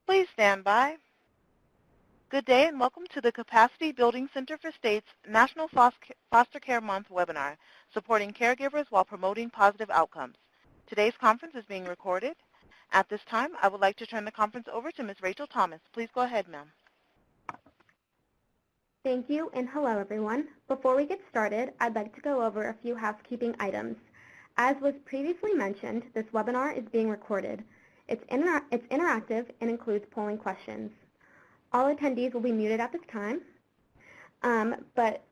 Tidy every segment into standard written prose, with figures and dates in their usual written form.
Please stand by. Good day and welcome to the Capacity Building Center for States National Foster Care Month webinar, Supporting Caregivers While Promoting Positive Outcomes. Today's conference is being recorded. At this time, I would like to turn the conference over to Ms. Rachel Thomas. Please go ahead, ma'am. Thank you, and hello, everyone. Before we get started, I'd like to go over a few housekeeping items. As was previously mentioned, this webinar is being recorded. It's interactive and includes polling questions. All attendees will be muted at this time, but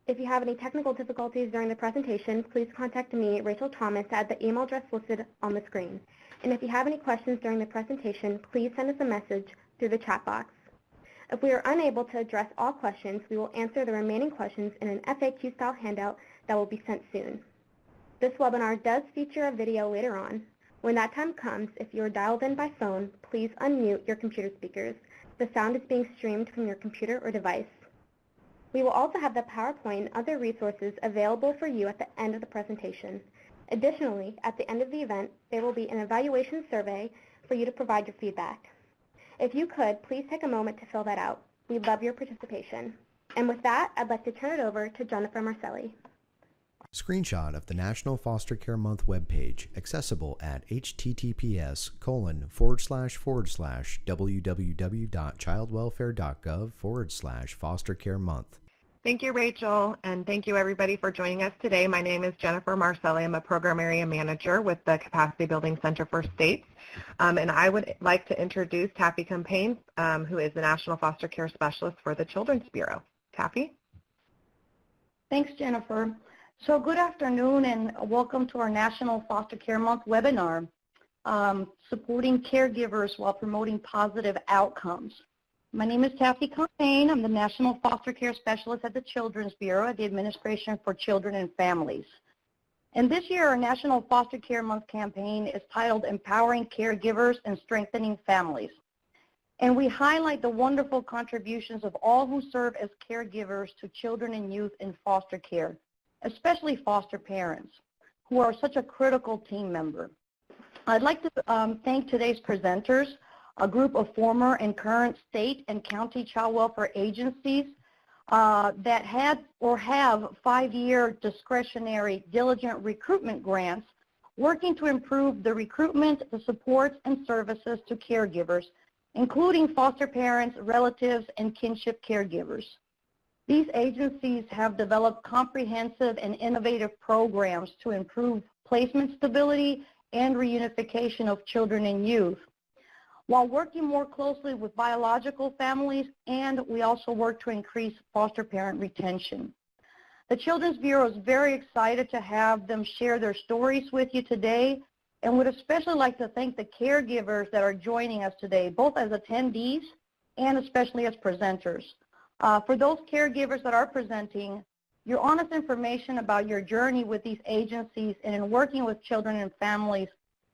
if you have any technical difficulties during the presentation, please contact me, Rachel Thomas, at the email address listed on the screen. And if you have any questions during the presentation, please send us a message through the chat box. If we are unable to address all questions, we will answer the remaining questions in an FAQ-style handout that will be sent soon. This webinar does feature a video later on. When that time comes, if you are dialed in by phone, please unmute your computer speakers. The sound is being streamed from your computer or device. We will also have the PowerPoint and other resources available for you at the end of the presentation. Additionally, at the end of the event, there will be an evaluation survey for you to provide your feedback. If you could, please take a moment to fill that out. We'd love your participation. And with that, I'd like to turn it over to Jennifer Marcelli. Screenshot of the National Foster Care Month webpage, accessible at https://www.childwelfare.gov/foster-care-month. Thank you, Rachel, and thank you everybody for joining us today. My name is Jennifer Marcelli. I'm a Program Area Manager with the Capacity Building Center for States. And I would like to introduce Taffy Campaign, who is the National Foster Care Specialist for the Children's Bureau. Taffy? Thanks, Jennifer. So good afternoon and welcome to our National Foster Care Month webinar, Supporting Caregivers While Promoting Positive Outcomes. My name is Taffy Campaign. I'm the National Foster Care Specialist at the Children's Bureau at the Administration for Children and Families. And this year, our National Foster Care Month campaign is titled Empowering Caregivers and Strengthening Families. And we highlight the wonderful contributions of all who serve as caregivers to children and youth in foster care, especially foster parents, who are such a critical team member. I'd like to thank today's presenters, a group of former and current state and county child welfare agencies that had or have 5-year discretionary diligent recruitment grants working to improve the recruitment, the supports, and services to caregivers, including foster parents, relatives, and kinship caregivers. These agencies have developed comprehensive and innovative programs to improve placement stability and reunification of children and youth, while working more closely with biological families, and we also work to increase foster parent retention. The Children's Bureau is very excited to have them share their stories with you today, and would especially like to thank the caregivers that are joining us today, both as attendees and especially as presenters. For those caregivers that are presenting, your honest information about your journey with these agencies and in working with children and families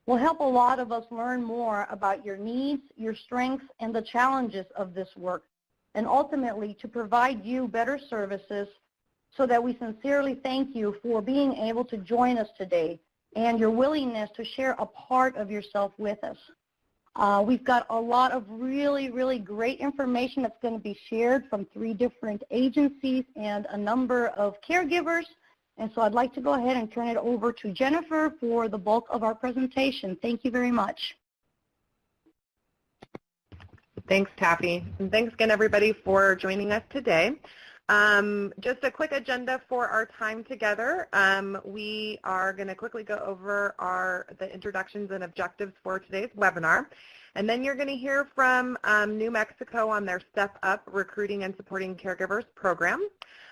will help a lot of us learn more about your needs, your strengths, and the challenges of this work, and ultimately to provide you better services, so that we sincerely thank you for being able to join us today and your willingness to share a part of yourself with us. We've got a lot of really, really great information that's going to be shared from 3 different agencies and a number of caregivers. And so I'd like to go ahead and turn it over to Jennifer for the bulk of our presentation. Thank you very much. Thanks, Taffy. And thanks again, everybody, for joining us today. Just a quick agenda for our time together. We are going to quickly go over the introductions and objectives for today's webinar. And then you're going to hear from New Mexico on their Step Up Recruiting and Supporting Caregivers program.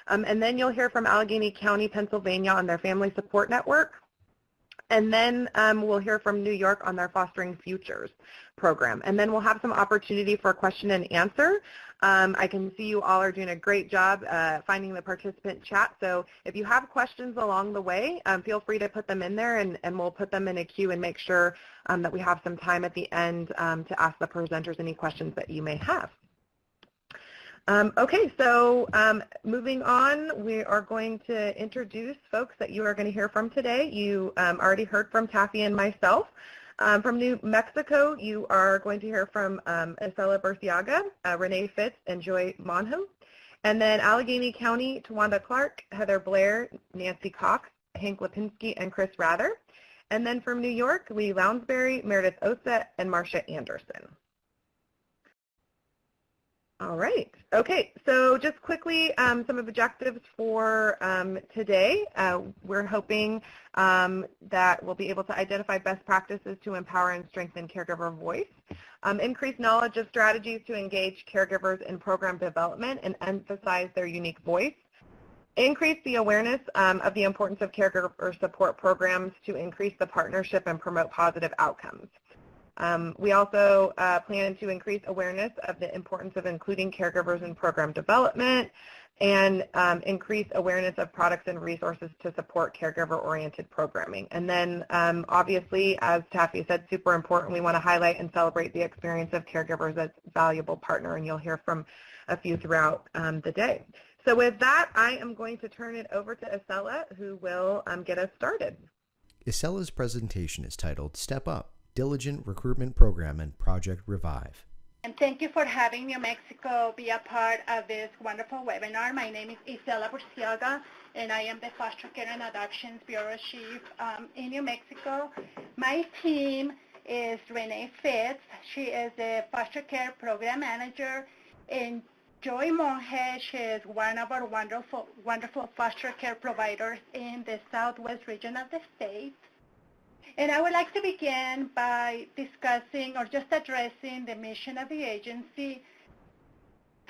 And then you'll hear from Allegheny County, Pennsylvania on their Family Support Network. And then we'll hear from New York on their Fostering Futures program. And then we'll have some opportunity for question and answer. I can see you all are doing a great job finding the participant chat. So if you have questions along the way, feel free to put them in there, and we'll put them in a queue and make sure that we have some time at the end to ask the presenters any questions that you may have. Okay, so moving on, we are going to introduce folks that you are going to hear from today. You already heard from Taffy and myself. From New Mexico, you are going to hear from Isela Burciaga, Renee Fitz, and Joy Monho. And then Allegheny County, Tawanda Clark, Heather Blair, Nancy Cox, Hank Lipinski, and Chris Rather. And then from New York, Lee Lounsbury, Meredith Osa, and Marcia Anderson. All right. Okay, so just quickly, some objectives for today. We're hoping that we'll be able to identify best practices to empower and strengthen caregiver voice, increase knowledge of strategies to engage caregivers in program development and emphasize their unique voice, increase the awareness of the importance of caregiver support programs to increase the partnership and promote positive outcomes. We also plan to increase awareness of the importance of including caregivers in program development and increase awareness of products and resources to support caregiver-oriented programming. And then, obviously, as Taffy said, super important, we want to highlight and celebrate the experience of caregivers as a valuable partner, and you'll hear from a few throughout the day. So with that, I am going to turn it over to Isela, who will get us started. Isela's presentation is titled Step Up, Diligent Recruitment Program and Project Revive. And thank you for having New Mexico be a part of this wonderful webinar. My name is Isela Burciaga, and I am the Foster Care and Adoptions Bureau Chief in New Mexico. My team is Renee Fitz. She is the Foster Care Program Manager, and Joy Monhe. She is one of our wonderful foster care providers in the southwest region of the state. And I would like to begin by discussing or just addressing the mission of the agency.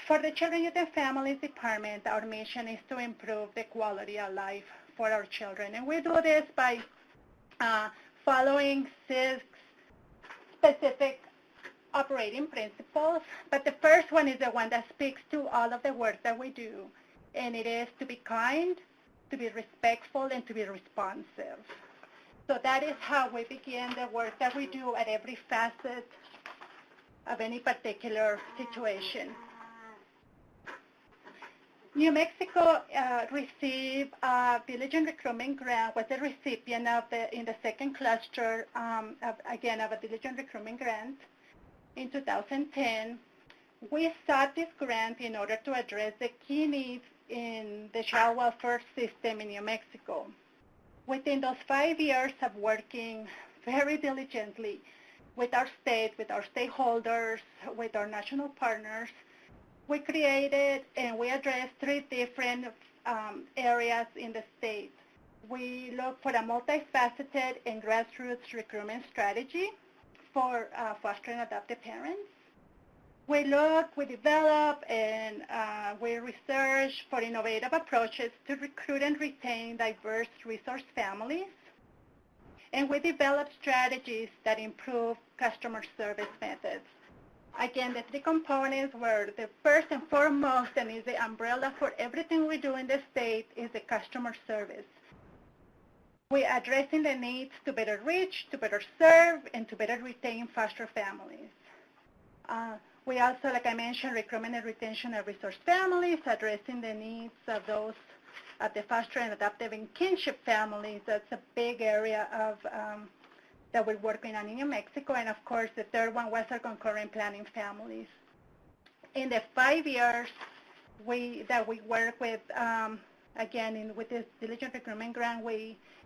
For the Children, Youth, and Families Department, our mission is to improve the quality of life for our children. And we do this by following 6 specific operating principles. But the first one is the one that speaks to all of the work that we do. And it is to be kind, to be respectful, and to be responsive. So that is how we begin the work that we do at every facet of any particular situation. New Mexico received a diligent recruitment grant, was the recipient of in the second cluster, of a diligent recruitment grant in 2010. We sought this grant in order to address the key needs in the child welfare system in New Mexico. Within those 5 years of working very diligently with our state, with our stakeholders, with our national partners, we created and we addressed 3 different areas in the state. We look for a multifaceted and grassroots recruitment strategy for foster and adoptive parents. We develop, and we research for innovative approaches to recruit and retain diverse resource families. And we develop strategies that improve customer service methods. Again, the 3 components were the first and foremost, and is the umbrella for everything we do in the state, is the customer service. We're addressing the needs to better reach, to better serve, and to better retain foster families. We also, like I mentioned, recruitment and retention of resource families, addressing the needs of those of the foster and adoptive and kinship families. That's a big area of that we're working on in New Mexico. And of course, the third one was our concurrent planning families. In the 5 years that we work with, with this diligent recruitment grant,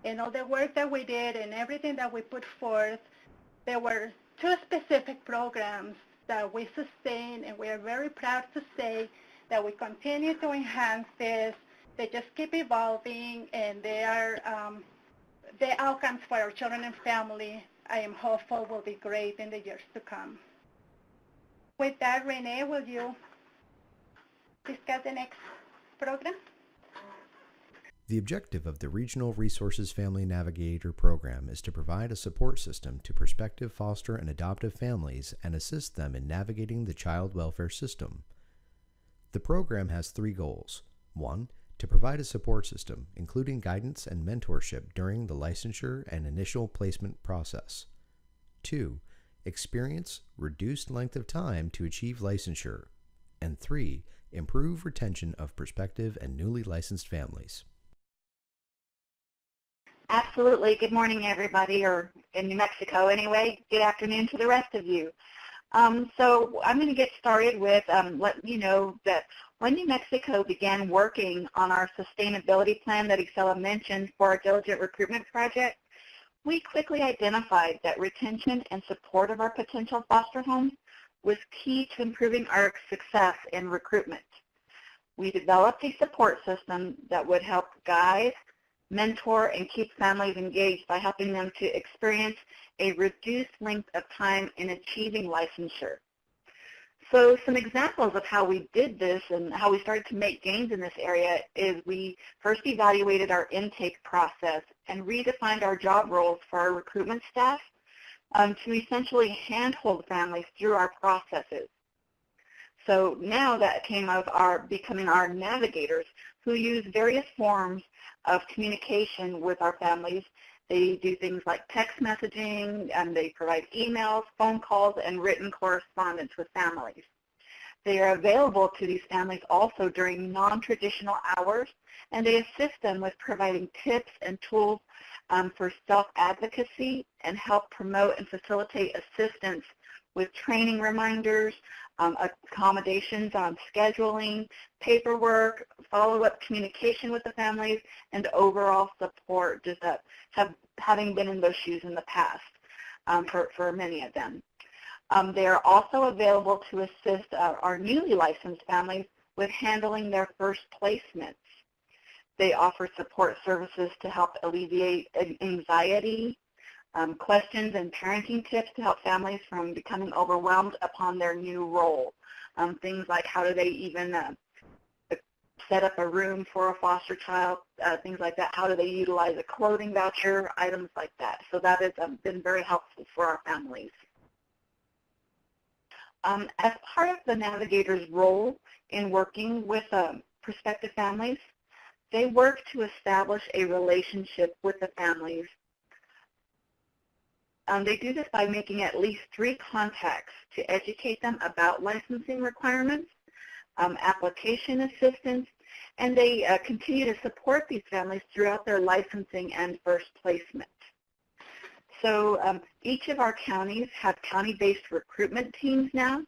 and all the work that we did and everything that we put forth, there were 2 specific programs that we sustain, and we are very proud to say that we continue to enhance this. They just keep evolving, and they are the outcomes for our children and family, I am hopeful, will be great in the years to come. With that, Renee, will you discuss the next program? The objective of the Regional Resources Family Navigator program is to provide a support system to prospective foster and adoptive families and assist them in navigating the child welfare system. The program has 3 goals. 1, to provide a support system, including guidance and mentorship during the licensure and initial placement process. 2, experience reduced length of time to achieve licensure. And 3, improve retention of prospective and newly licensed families. Absolutely. Good morning, everybody, or in New Mexico anyway. Good afternoon to the rest of you. So I'm going to get started with letting you know that when New Mexico began working on our sustainability plan that Isela mentioned for our Diligent Recruitment Project, we quickly identified that retention and support of our potential foster homes was key to improving our success in recruitment. We developed a support system that would help guide, mentor, and keep families engaged by helping them to experience a reduced length of time in achieving licensure. So some examples of how we did this and how we started to make gains in this area is we first evaluated our intake process and redefined our job roles for our recruitment staff to essentially handhold families through our processes. So now that came of our becoming our navigators, who use various forms of communication with our families. They do things like text messaging, and they provide emails, phone calls, and written correspondence with families. They are available to these families also during non-traditional hours, and they assist them with providing tips and tools for self-advocacy and help promote and facilitate assistance with training reminders, accommodations on scheduling, paperwork, follow-up communication with the families, and overall support, just having been in those shoes in the past for many of them. They are also available to assist our newly licensed families with handling their first placements. They offer support services to help alleviate anxiety, questions and parenting tips to help families from becoming overwhelmed upon their new role. Things like how do they even set up a room for a foster child, things like that. How do they utilize a clothing voucher, items like that. So that has been very helpful for our families. As part of the Navigators' role in working with prospective families, they work to establish a relationship with the families. They do this by making at least 3 contacts to educate them about licensing requirements, application assistance, and they continue to support these families throughout their licensing and first placement. So each of our counties have county-based recruitment teams now,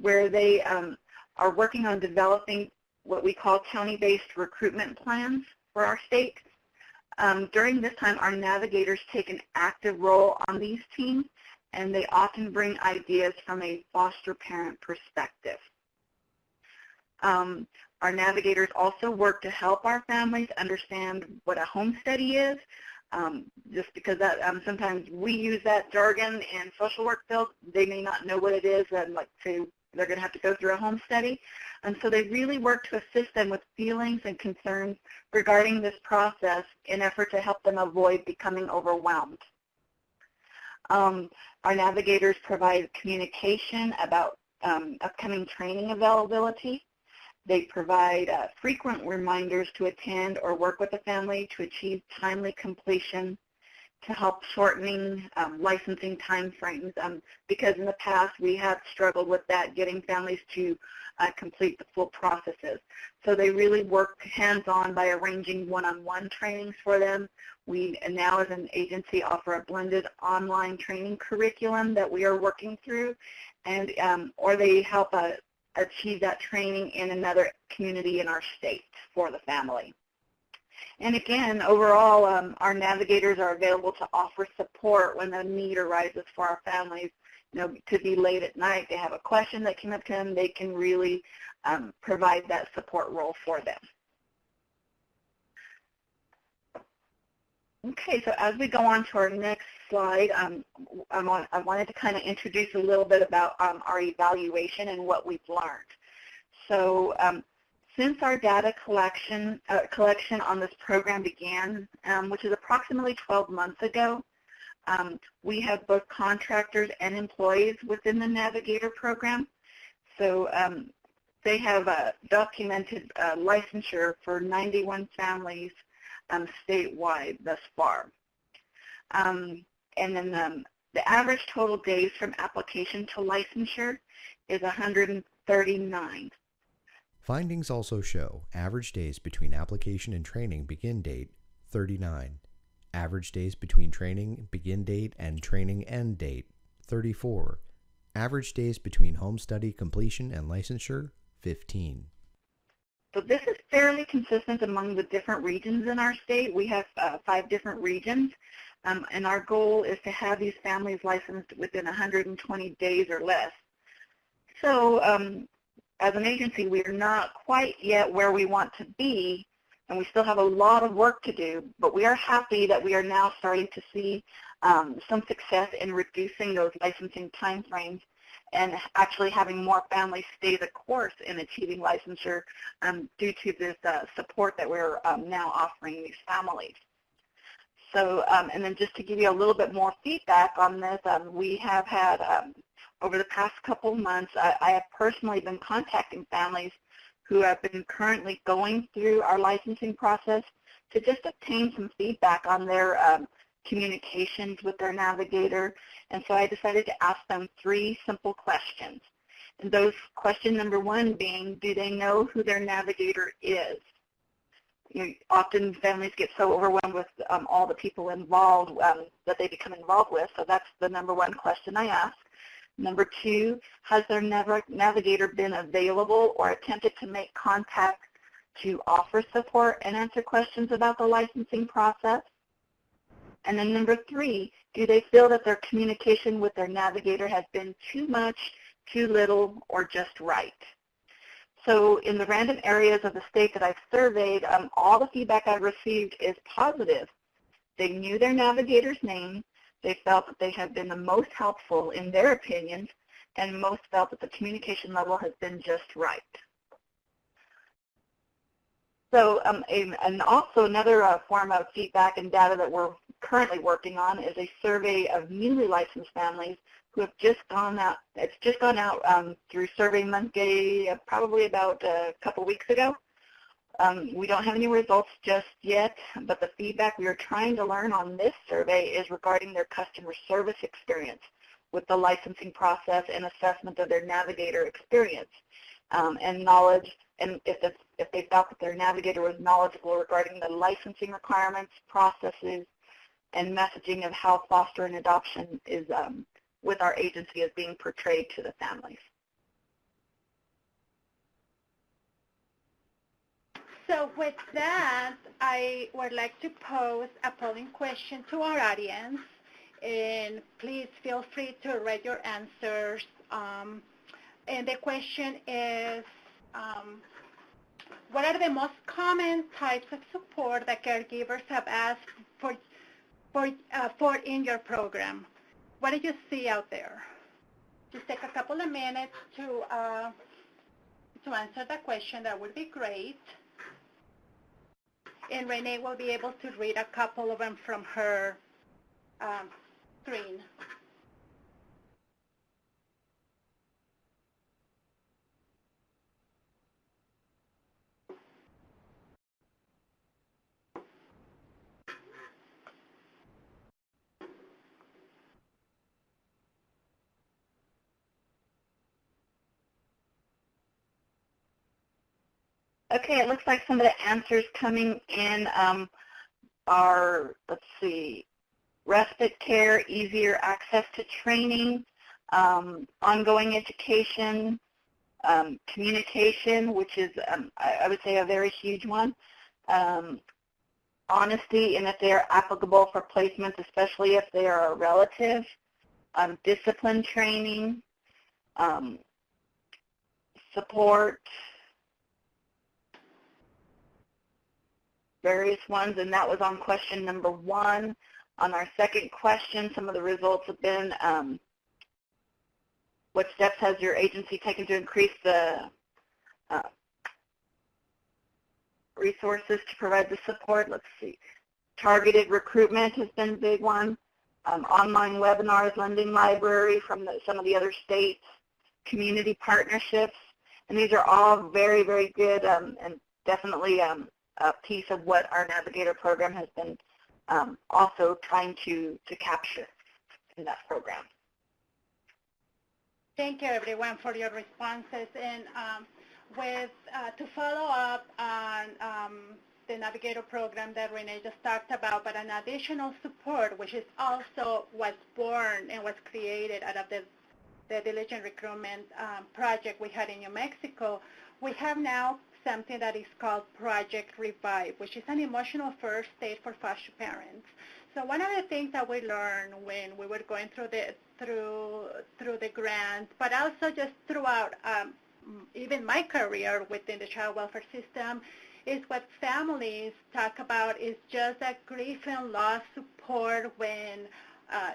where they are working on developing what we call county-based recruitment plans for our state. During this time, our navigators take an active role on these teams, and they often bring ideas from a foster parent perspective. Our navigators also work to help our families understand what a home study is, just because that sometimes we use that jargon in social work field. They may not know what it is, and like say they're going to have to go through a home study. And so they really work to assist them with feelings and concerns regarding this process in effort to help them avoid becoming overwhelmed. Our navigators provide communication about upcoming training availability. They provide frequent reminders to attend or work with the family to achieve timely completion, to help shortening licensing timeframes, because in the past we have struggled with that, getting families to complete the full processes. So they really work hands-on by arranging one-on-one trainings for them. We now as an agency offer a blended online training curriculum that we are working through, and or they help achieve that training in another community in our state for the family. And again, overall, our navigators are available to offer support when a need arises for our families. You know, could be late at night, they have a question that came up to them, they can really provide that support role for them. Okay, so as we go on to our next slide, I wanted to kind of introduce a little bit about our evaluation and what we've learned. So since our data collection on this program began, which is approximately 12 months ago, we have both contractors and employees within the Navigator program. So they have documented licensure for 91 families statewide thus far. And then the average total days from application to licensure is 139. Findings also show average days between application and training begin date 39, Average days between training begin date and training end date, 34. Average days between home study completion and licensure, 15. So this is fairly consistent among the different regions in our state. We have 5 different regions, and our goal is to have these families licensed within 120 days or less. So as an agency, we are not quite yet where we want to be, and we still have a lot of work to do, but we are happy that we are now starting to see some success in reducing those licensing timeframes and actually having more families stay the course in achieving licensure due to this support that we're now offering these families. So, and then just to give you a little bit more feedback on this, we have had, over the past couple months, I have personally been contacting families who have been currently going through our licensing process to just obtain some feedback on their communications with their navigator. And so I decided to ask them 3 simple questions. And those, question number 1 being, do they know who their navigator is? You know, often families get so overwhelmed with all the people involved that they become involved with. So that's the number 1 question I ask. Number 2, has their navigator been available or attempted to make contact to offer support and answer questions about the licensing process? And then number 3, do they feel that their communication with their navigator has been too much, too little, or just right? So in the random areas of the state that I've surveyed, all the feedback I've received is positive. They knew their navigator's name, they felt that they have been the most helpful in their opinions, and most felt that the communication level has been just right. So, and also another form of feedback and data that we're currently working on is a survey of newly licensed families who have just gone out. It's just gone out through Survey Monday, probably about a couple weeks ago. We don't have any results just yet, but the feedback we are trying to learn on this survey is regarding their customer service experience with the licensing process and assessment of their navigator experience and knowledge, and if they felt that their navigator was knowledgeable regarding the licensing requirements, processes, and messaging of how foster and adoption is with our agency is being portrayed to the families. So with that, I would like to pose a polling question to our audience, and please feel free to write your answers. And the question is, what are the most common types of support that caregivers have asked for in your program? What do you see out there? Just take a couple of minutes to answer that question. That would be great. And Renee will be able to read a couple of them from her screen. Okay, it looks like some of the answers coming in are, let's see, respite care, easier access to training, ongoing education, communication, which is, I would say, a very huge one, honesty, and if they are applicable for placements, especially if they are a relative, discipline training, support, various ones, and that was on question number 1. On our second question, some of the results have been, what steps has your agency taken to increase the resources to provide the support? Let's see. Targeted recruitment has been a big one. Online webinars, lending library from some of the other states, community partnerships, and these are all very, very good and definitely a piece of what our Navigator program has been also trying to capture in that program. Thank you, everyone, for your responses. And to follow up on the Navigator program that Renee just talked about, but an additional support, which is also was born and was created out of the diligent recruitment project we had in New Mexico. We have now something that is called Project Revive, which is an emotional first aid for foster parents. So one of the things that we learned when we were going through the grants, but also just throughout even my career within the child welfare system, is what families talk about is just that grief and loss support when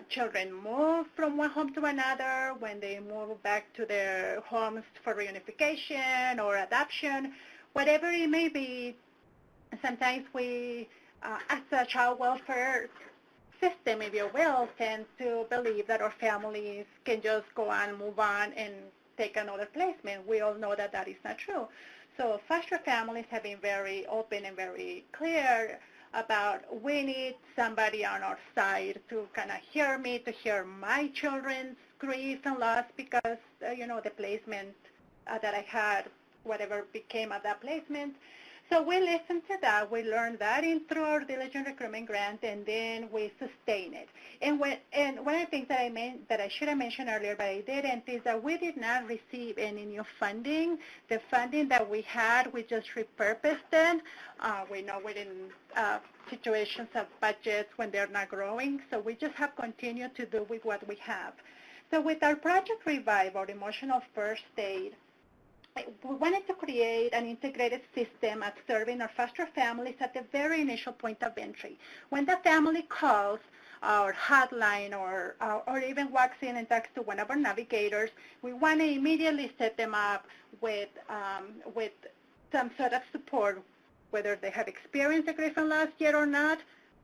children move from one home to another, when they move back to their homes for reunification or adoption, whatever it may be. Sometimes we, as a child welfare system, if you will, tend to believe that our families can just go on, move on, and take another placement. We all know that that is not true. So foster families have been very open and very clear about we need somebody on our side to kind of hear me, to hear my children's grief and loss because, the placement that I had, whatever became of that placement. So we listened to that. We learned that through our diligent recruitment grant, and then we sustain it. And one of the things that I should have mentioned earlier, but I didn't, is that we did not receive any new funding. The funding that we had, we just repurposed it. We know we're in situations of budgets when they're not growing, so we just have continued to do with what we have. So with our Project Revive, our emotional first aid, we wanted to create an integrated system at serving our foster families at the very initial point of entry. When the family calls our hotline or even walks in and talks to one of our navigators, we want to immediately set them up with some sort of support, whether they have experienced a grief and loss yet or not,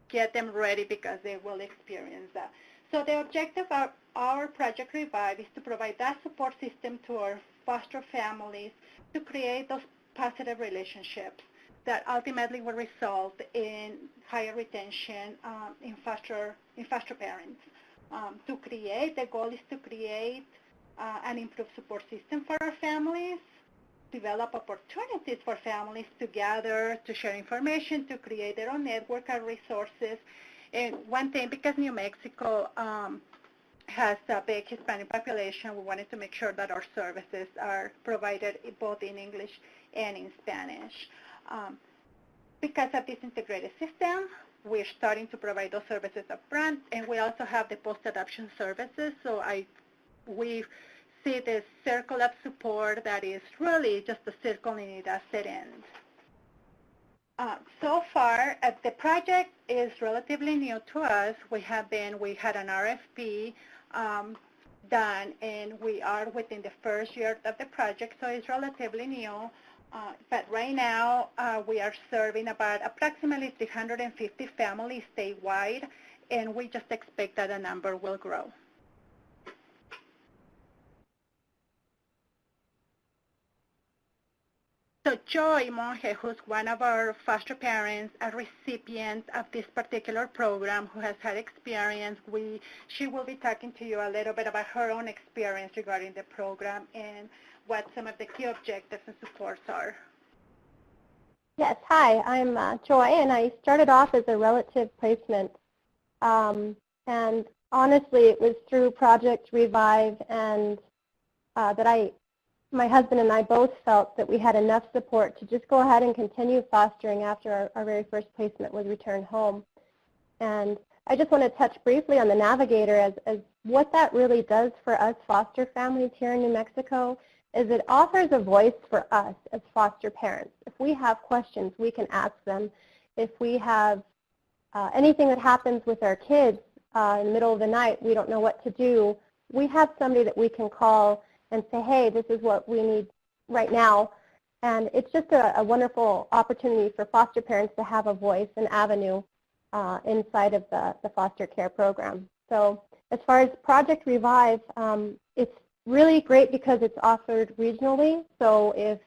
get them ready because they will experience that. So the objective of our Project Revive is to provide that support system to our foster families to create those positive relationships that ultimately will result in higher retention in foster parents. The goal is to create an improved support system for our families, develop opportunities for families to gather, to share information, to create their own network of resources. And one thing, because New Mexico has a big Hispanic population, we wanted to make sure that our services are provided both in English and in Spanish. Because of this integrated system, we're starting to provide those services up front, and we also have the post-adoption services. So we see this circle of support that is really just a circle and it doesn't end. So far, the project is relatively new to us. We had an RFP done, and we are within the first year of the project, so it's relatively new. But right now, we are serving about approximately 350 families statewide, and we just expect that the number will grow. So Joy Monge, who's one of our foster parents, a recipient of this particular program, who has had experience, she will be talking to you a little bit about her own experience regarding the program and what some of the key objectives and supports are. Yes, hi, I'm Joy, and I started off as a relative placement. And honestly, it was through Project Revive and that my husband and I both felt that we had enough support to just go ahead and continue fostering after our very first placement was returned home. And I just want to touch briefly on the Navigator as what that really does for us foster families here in New Mexico is it offers a voice for us as foster parents. If we have questions, we can ask them. If we have anything that happens with our kids in the middle of the night, we don't know what to do, we have somebody that we can call and say, hey, this is what we need right now. And it's just a wonderful opportunity for foster parents to have a voice, an avenue inside of the foster care program. So as far as Project Revive, it's really great because it's offered regionally. So if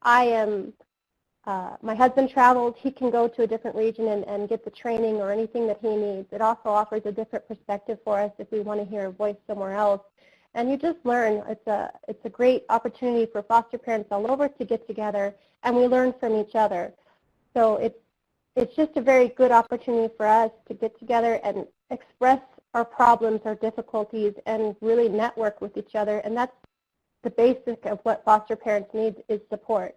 my husband travels, he can go to a different region and get the training or anything that he needs. It also offers a different perspective for us if we want to hear a voice somewhere else. And you just learn. It's a great opportunity for foster parents all over to get together, and we learn from each other. So it's just a very good opportunity for us to get together and express our problems, our difficulties, and really network with each other. And that's the basic of what foster parents need is support.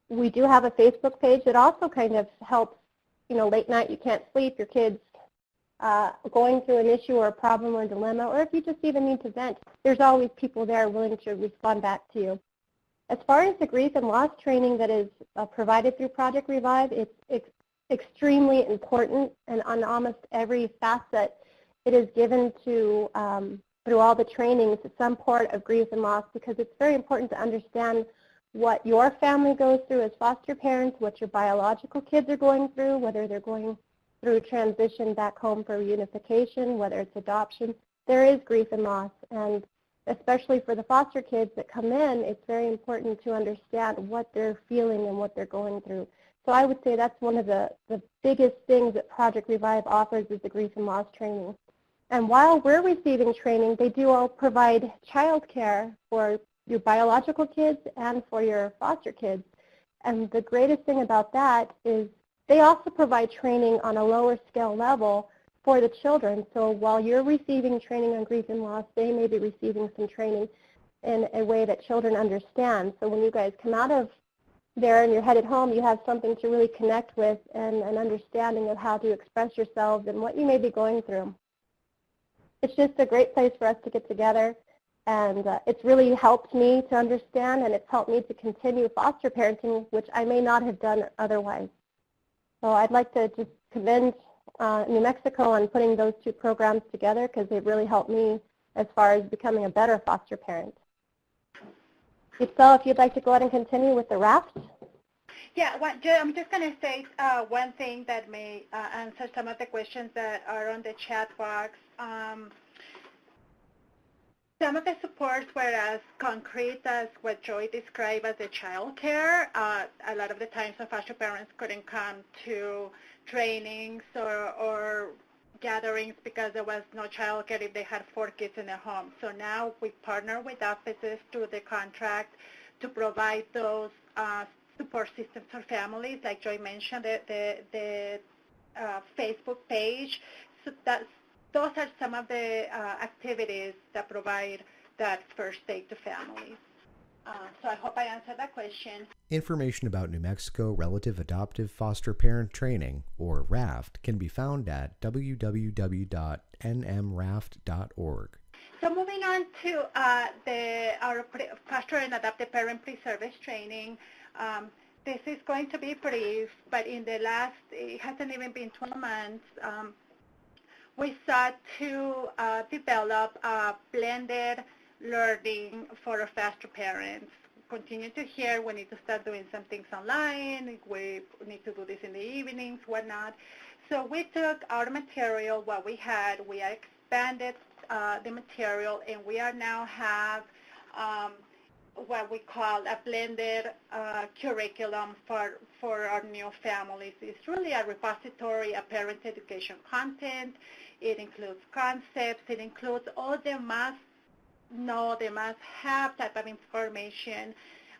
We do have a Facebook page that also kind of helps, late night you can't sleep, your kids going through an issue or a problem or a dilemma, or if you just even need to vent, there's always people there willing to respond back to you. As far as the grief and loss training that is provided through Project Revive, it's extremely important, and on almost every facet it is given to, through all the trainings, some part of grief and loss, because it's very important to understand what your family goes through as foster parents, what your biological kids are going through, whether they're going through transition back home for reunification, whether it's adoption. There is grief and loss, and especially for the foster kids that come in, it's very important to understand what they're feeling and what they're going through. So I would say that's one of the biggest things that Project Revive offers is the grief and loss training. And while we're receiving training, they do all provide child care for your biological kids and for your foster kids. And the greatest thing about that is they also provide training on a lower scale level for the children. So while you're receiving training on grief and loss, they may be receiving some training in a way that children understand. So when you guys come out of there and you're headed home, you have something to really connect with and an understanding of how to express yourselves and what you may be going through. It's just a great place for us to get together, and it's really helped me to understand, and it's helped me to continue foster parenting, which I may not have done otherwise. So I'd like to just commend New Mexico on putting those two programs together, because they've really helped me as far as becoming a better foster parent. If you'd like to go ahead and continue with the Raft. Yeah, I'm just going to say one thing that may answer some of the questions that are on the chat box. Some of the supports were as concrete as what Joy described as the child care. A lot of the times the foster parents couldn't come to trainings or gatherings because there was no child care if they had 4 kids in their home. So now we partner with offices through the contract to provide those support systems for families, like Joy mentioned, the Facebook page. So those are some of the activities that provide that first aid to families. So I hope I answered that question. Information about New Mexico Relative Adoptive Foster Parent Training, or Raft, can be found at www.nmraft.org. So moving on to our foster and adoptive parent pre-service training. This is going to be brief, but in the last, it hasn't even been 12 months, we sought to develop a blended learning for our foster parents. Continue to hear we need to start doing some things online, we need to do this in the evenings, whatnot. So we took our material, what we had, we expanded the material, and we are now have what we call a blended curriculum for our new families. It's really a repository of parent education content. It includes concepts. It includes all the must-know, the must-have type of information,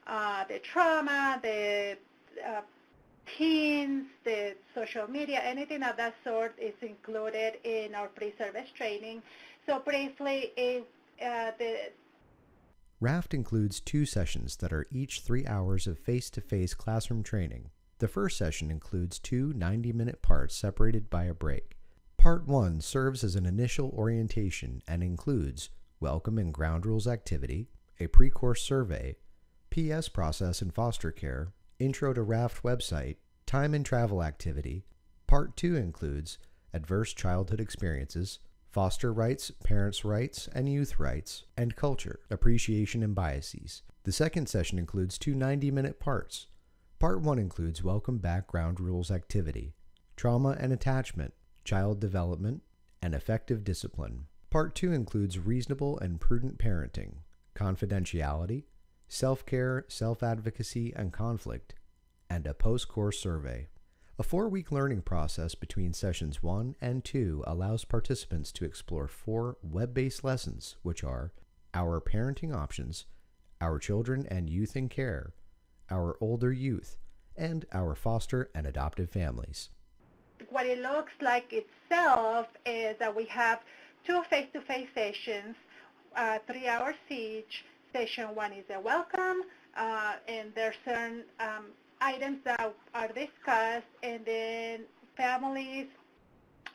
the trauma, the teens, the social media, anything of that sort is included in our pre-service training. So briefly, Raft includes 2 sessions that are each 3 hours of face-to-face classroom training. The first session includes 2 90-minute parts separated by a break. Part 1 serves as an initial orientation and includes Welcome and Ground Rules activity, a pre-course survey, PS process in foster care, Intro to Raft website, time and travel activity. Part 2 includes Adverse Childhood Experiences, Foster Rights, Parents' Rights, and Youth Rights, and Culture, Appreciation and Biases. The second session includes 2 90-minute parts. Part 1 includes Welcome Back Ground Rules activity, Trauma and Attachment, Child Development, and Effective Discipline. Part 2 includes Reasonable and Prudent Parenting, Confidentiality, Self-Care, Self-Advocacy, and Conflict, and a post-course survey. A 4-week learning process between sessions 1 and 2 allows participants to explore 4 web-based lessons, which are Our Parenting Options, Our Children and Youth in Care, Our Older Youth, and our foster and adoptive families. What it looks like itself is that we have 2 face-to-face sessions, 3 hours each. Session 1 is a welcome, and there's certain items that are discussed, and then families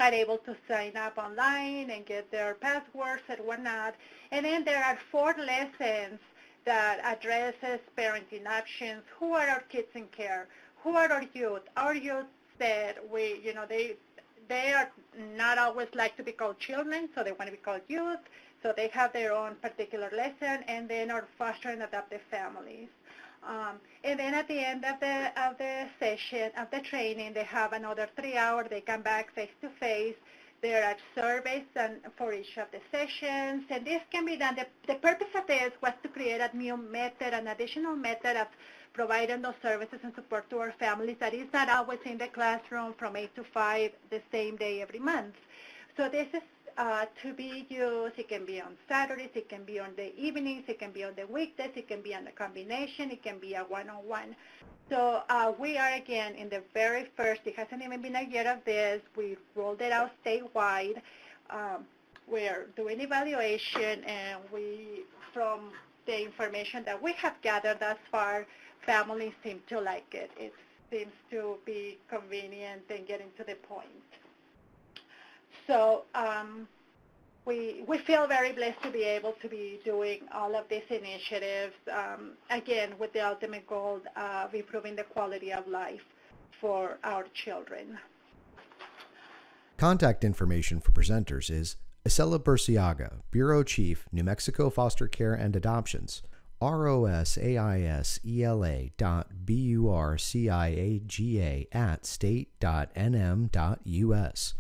are able to sign up online and get their passwords and whatnot. And then there are 4 lessons that addresses parenting options. Who are our kids in care? Who are our youth? Our youth said they are not always like to be called children, so they want to be called youth. So they have their own particular lesson, and then our foster and adoptive families. And then at the end of the session, of the training, they have another 3 hours. They come back face-to-face. There are surveys for each of the sessions, and this can be done. The purpose of this was to create a new method, an additional method of providing those services and support to our families that is not always in the classroom from 8 to 5 the same day every month. So this is to be used. It can be on Saturdays, it can be on the evenings, it can be on the weekdays, it can be on a combination, it can be a one-on-one. So we are, again, in the very first, it hasn't even been a year of this. We rolled it out statewide. We're doing evaluation, and from the information that we have gathered thus far, families seem to like it. It seems to be convenient and getting to the point. So we feel very blessed to be able to be doing all of these initiatives, again, with the ultimate goal of improving the quality of life for our children. Contact information for presenters is Isela Burciaga, Bureau Chief, New Mexico Foster Care and Adoptions, rosaisela.burciaga@state.nm.us.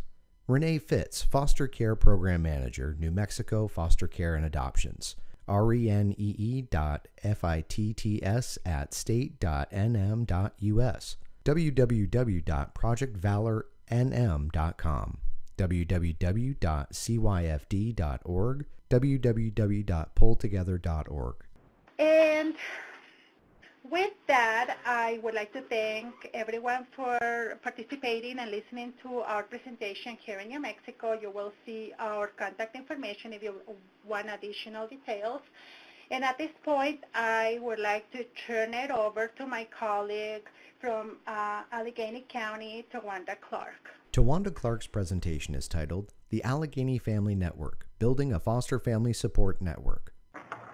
Renee Fitz, Foster Care Program Manager, New Mexico Foster Care and Adoptions, renee.fitts@state.nm.us, www.projectvalornm.com, www.cyfd.org, www.pulltogether.org. And with that, I would like to thank everyone for participating and listening to our presentation here in New Mexico. You will see our contact information if you want additional details. And at this point, I would like to turn it over to my colleague from Allegheny County, Tawanda Clark. Tawanda Clark's presentation is titled The Allegheny Family Network, Building a Foster Family Support Network.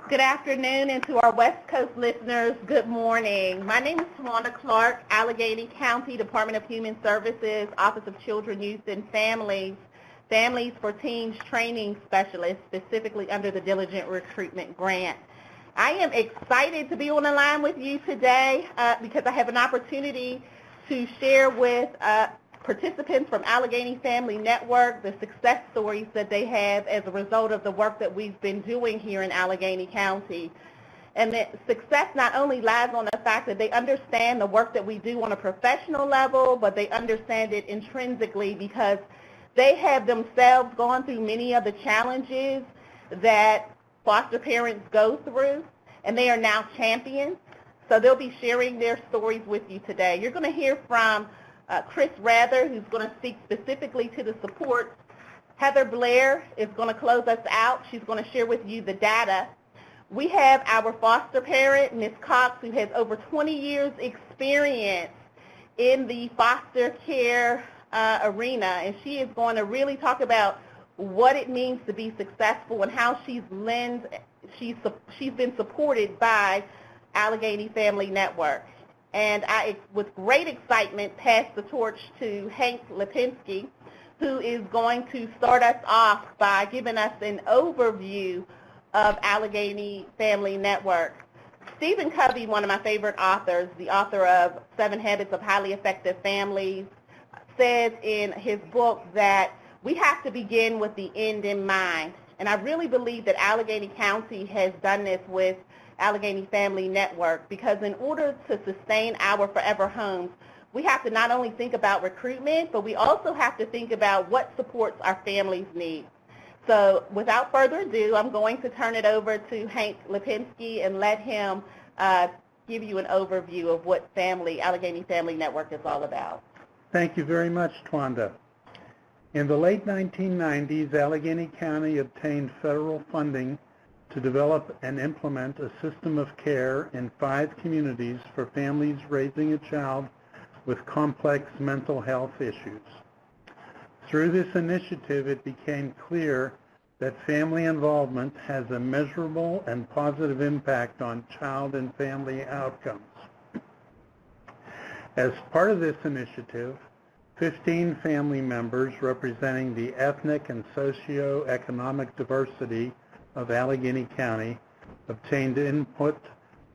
Good afternoon, and to our West Coast listeners, good morning. My name is Tawanda Clark, Allegheny County Department of Human Services, Office of Children, Youth, and Families for Teens Training Specialist, specifically under the Diligent Recruitment Grant. I am excited to be on the line with you today because I have an opportunity to share with participants from Allegheny Family Network the success stories that they have as a result of the work that we've been doing here in Allegheny County. And the success not only lies on the fact that they understand the work that we do on a professional level, but they understand it intrinsically because they have themselves gone through many of the challenges that foster parents go through, and they are now champions. So they'll be sharing their stories with you today. You're going to hear from Chris Rather, who's going to speak specifically to the supports. Heather Blair is going to close us out. She's going to share with you the data. We have our foster parent, Ms. Cox, who has over 20 years experience in the foster care arena, and she is going to really talk about what it means to be successful and how she's been supported by Allegheny Family Network. And I, with great excitement, pass the torch to Hank Lipinski, who is going to start us off by giving us an overview of Allegheny Family Network. Stephen Covey, one of my favorite authors, the author of 7 Habits of Highly Effective Families, says in his book that we have to begin with the end in mind. And I really believe that Allegheny County has done this with Allegheny Family Network, because in order to sustain our forever homes, we have to not only think about recruitment, but we also have to think about what supports our families need. So without further ado, I'm going to turn it over to Hank Lipinski and let him give you an overview of what Allegheny Family Network is all about. Thank you very much, Twanda. In the late 1990s, Allegheny County obtained federal funding to develop and implement a system of care in 5 communities for families raising a child with complex mental health issues. Through this initiative, it became clear that family involvement has a measurable and positive impact on child and family outcomes. As part of this initiative, 15 family members representing the ethnic and socio-economic diversity of Allegheny County obtained input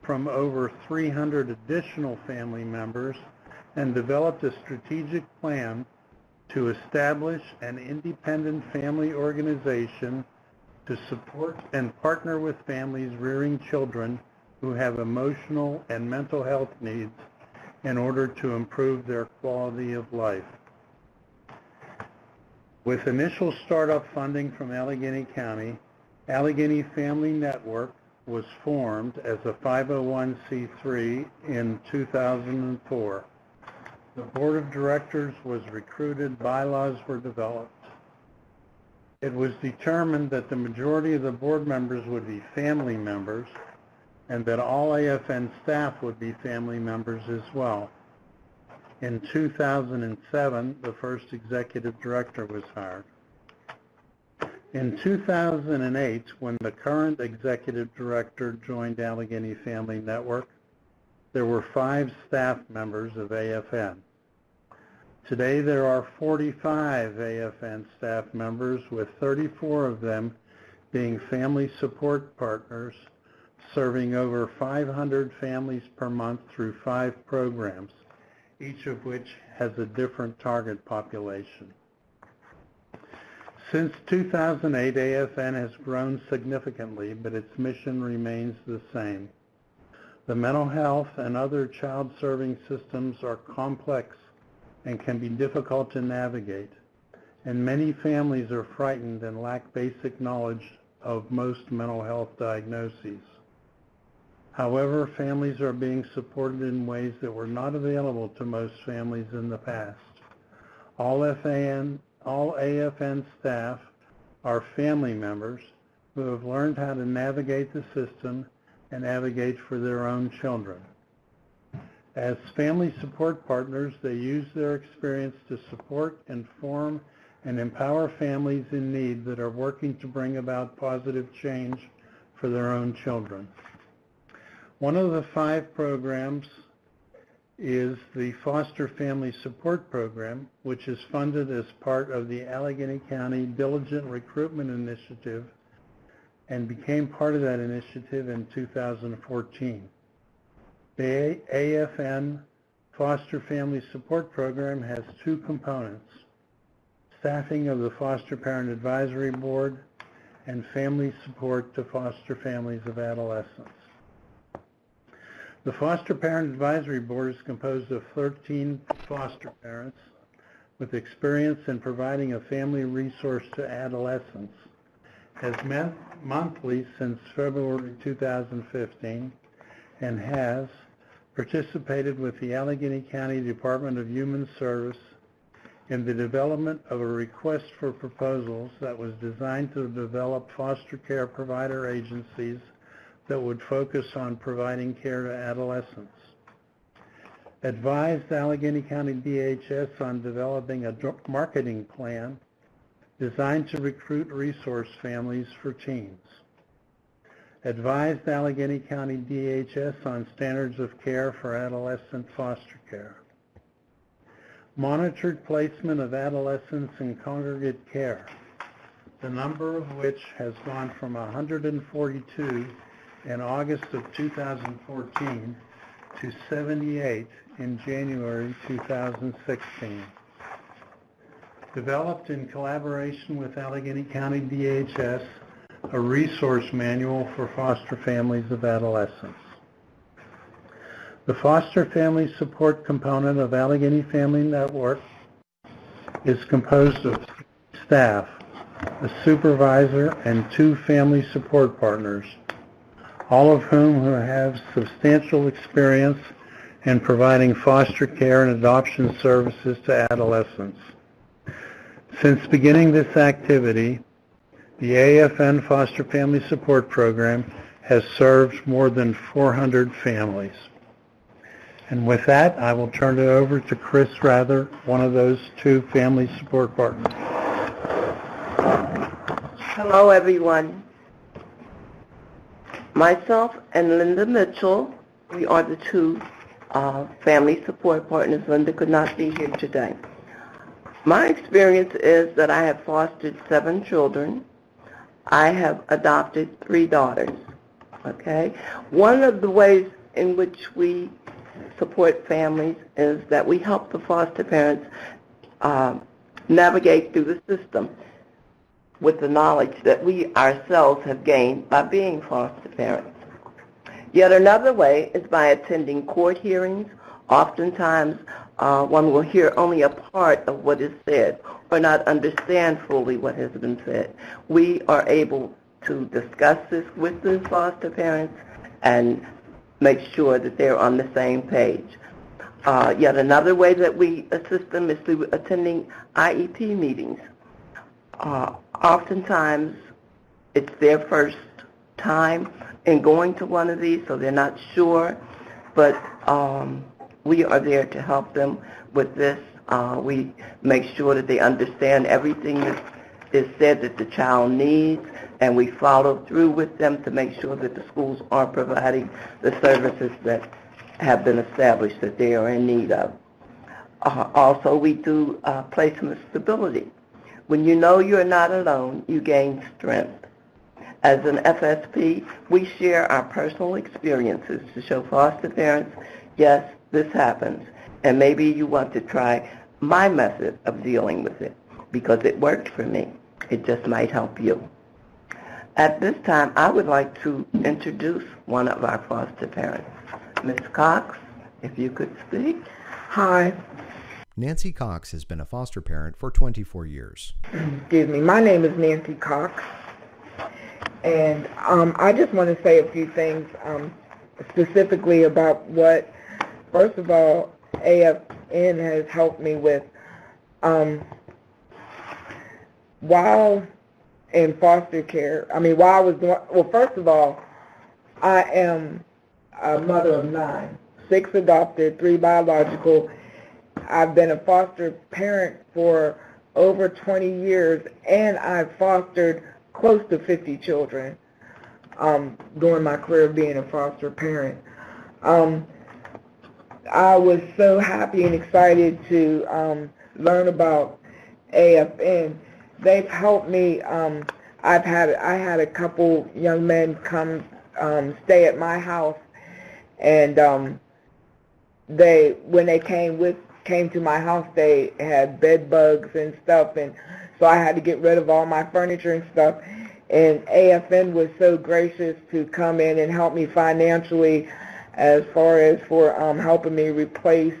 from over 300 additional family members and developed a strategic plan to establish an independent family organization to support and partner with families rearing children who have emotional and mental health needs in order to improve their quality of life. With initial startup funding from Allegheny County, Allegheny Family Network was formed as a 501c3 in 2004. The board of directors was recruited, bylaws were developed. It was determined that the majority of the board members would be family members and that all AFN staff would be family members as well. In 2007, the first executive director was hired. In 2008, when the current executive director joined Allegheny Family Network, there were 5 staff members of AFN. Today there are 45 AFN staff members, with 34 of them being family support partners, serving over 500 families per month through 5 programs, each of which has a different target population. Since 2008, AFN has grown significantly, but its mission remains the same. The mental health and other child-serving systems are complex and can be difficult to navigate, and many families are frightened and lack basic knowledge of most mental health diagnoses. However, families are being supported in ways that were not available to most families in the past. All AFN staff are family members who have learned how to navigate the system and advocate for their own children. As family support partners, they use their experience to support, inform, and empower families in need that are working to bring about positive change for their own children. One of the 5 programs is the Foster Family Support Program, which is funded as part of the Allegheny County Diligent Recruitment Initiative and became part of that initiative in 2014. The AFN Foster Family Support Program has 2 components: staffing of the Foster Parent Advisory Board and family support to foster families of adolescents. The Foster Parent Advisory Board is composed of 13 foster parents with experience in providing a family resource to adolescents, has met monthly since February 2015, and has participated with the Allegheny County Department of Human Service in the development of a request for proposals that was designed to develop foster care provider agencies that would focus on providing care to adolescents. Advised Allegheny County DHS on developing a marketing plan designed to recruit resource families for teens. Advised Allegheny County DHS on standards of care for adolescent foster care. Monitored placement of adolescents in congregate care, the number of which has gone from 142 in August of 2014 to 78 in January 2016. Developed in collaboration with Allegheny County DHS, a resource manual for foster families of adolescents. The foster family support component of Allegheny Family Network is composed of staff, a supervisor, and 2 family support partners. all of whom who have substantial experience in providing foster care and adoption services to adolescents. Since beginning this activity, the AFN Foster Family Support Program has served more than 400 families. And with that, I will turn it over to Chris Rather, one of those two family support partners. Hello, everyone. Myself and Linda Mitchell, we are the two family support partners. Linda could not be here today. My experience is that I have fostered 7 children. I have adopted 3 daughters. Okay? One of the ways in which we support families is that we help the foster parents navigate through the system with the knowledge that we ourselves have gained by being foster parents. Yet another way is by attending court hearings. Oftentimes, one will hear only a part of what is said or not understand fully what has been said. We are able to discuss this with the foster parents and make sure that they're on the same page. Yet another way that we assist them is through attending IEP meetings. Oftentimes, it's their first time in going to one of these, so they're not sure, but we are there to help them with this. We make sure that they understand everything that is said that the child needs, and we follow through with them to make sure that the schools are providing the services that have been established that they are in need of. Also, we do placement stability. When you know you're not alone, you gain strength. As an FSP, we share our personal experiences to show foster parents, yes, this happens, and maybe you want to try my method of dealing with it because it worked for me. It just might help you. At this time, I would like to introduce one of our foster parents. Ms. Cox, if you could speak. Hi. Nancy Cox has been a foster parent for 24 years. Excuse me. My name is Nancy Cox, and I just want to say a few things specifically about what, first of all, AFN has helped me with. While in foster care, while I was doing, well, first of all, I am a mother of 9, 6 adopted, 3 biological. I've been a foster parent for over 20 years, and I've fostered close to 50 children during my career of being a foster parent. I was so happy and excited to learn about AFN. They've helped me. I had a couple young men come stay at my house, and when they came to my house, they had bed bugs and stuff, and so I had to get rid of all my furniture and stuff. And AFN was so gracious to come in and help me financially, as far as for helping me replace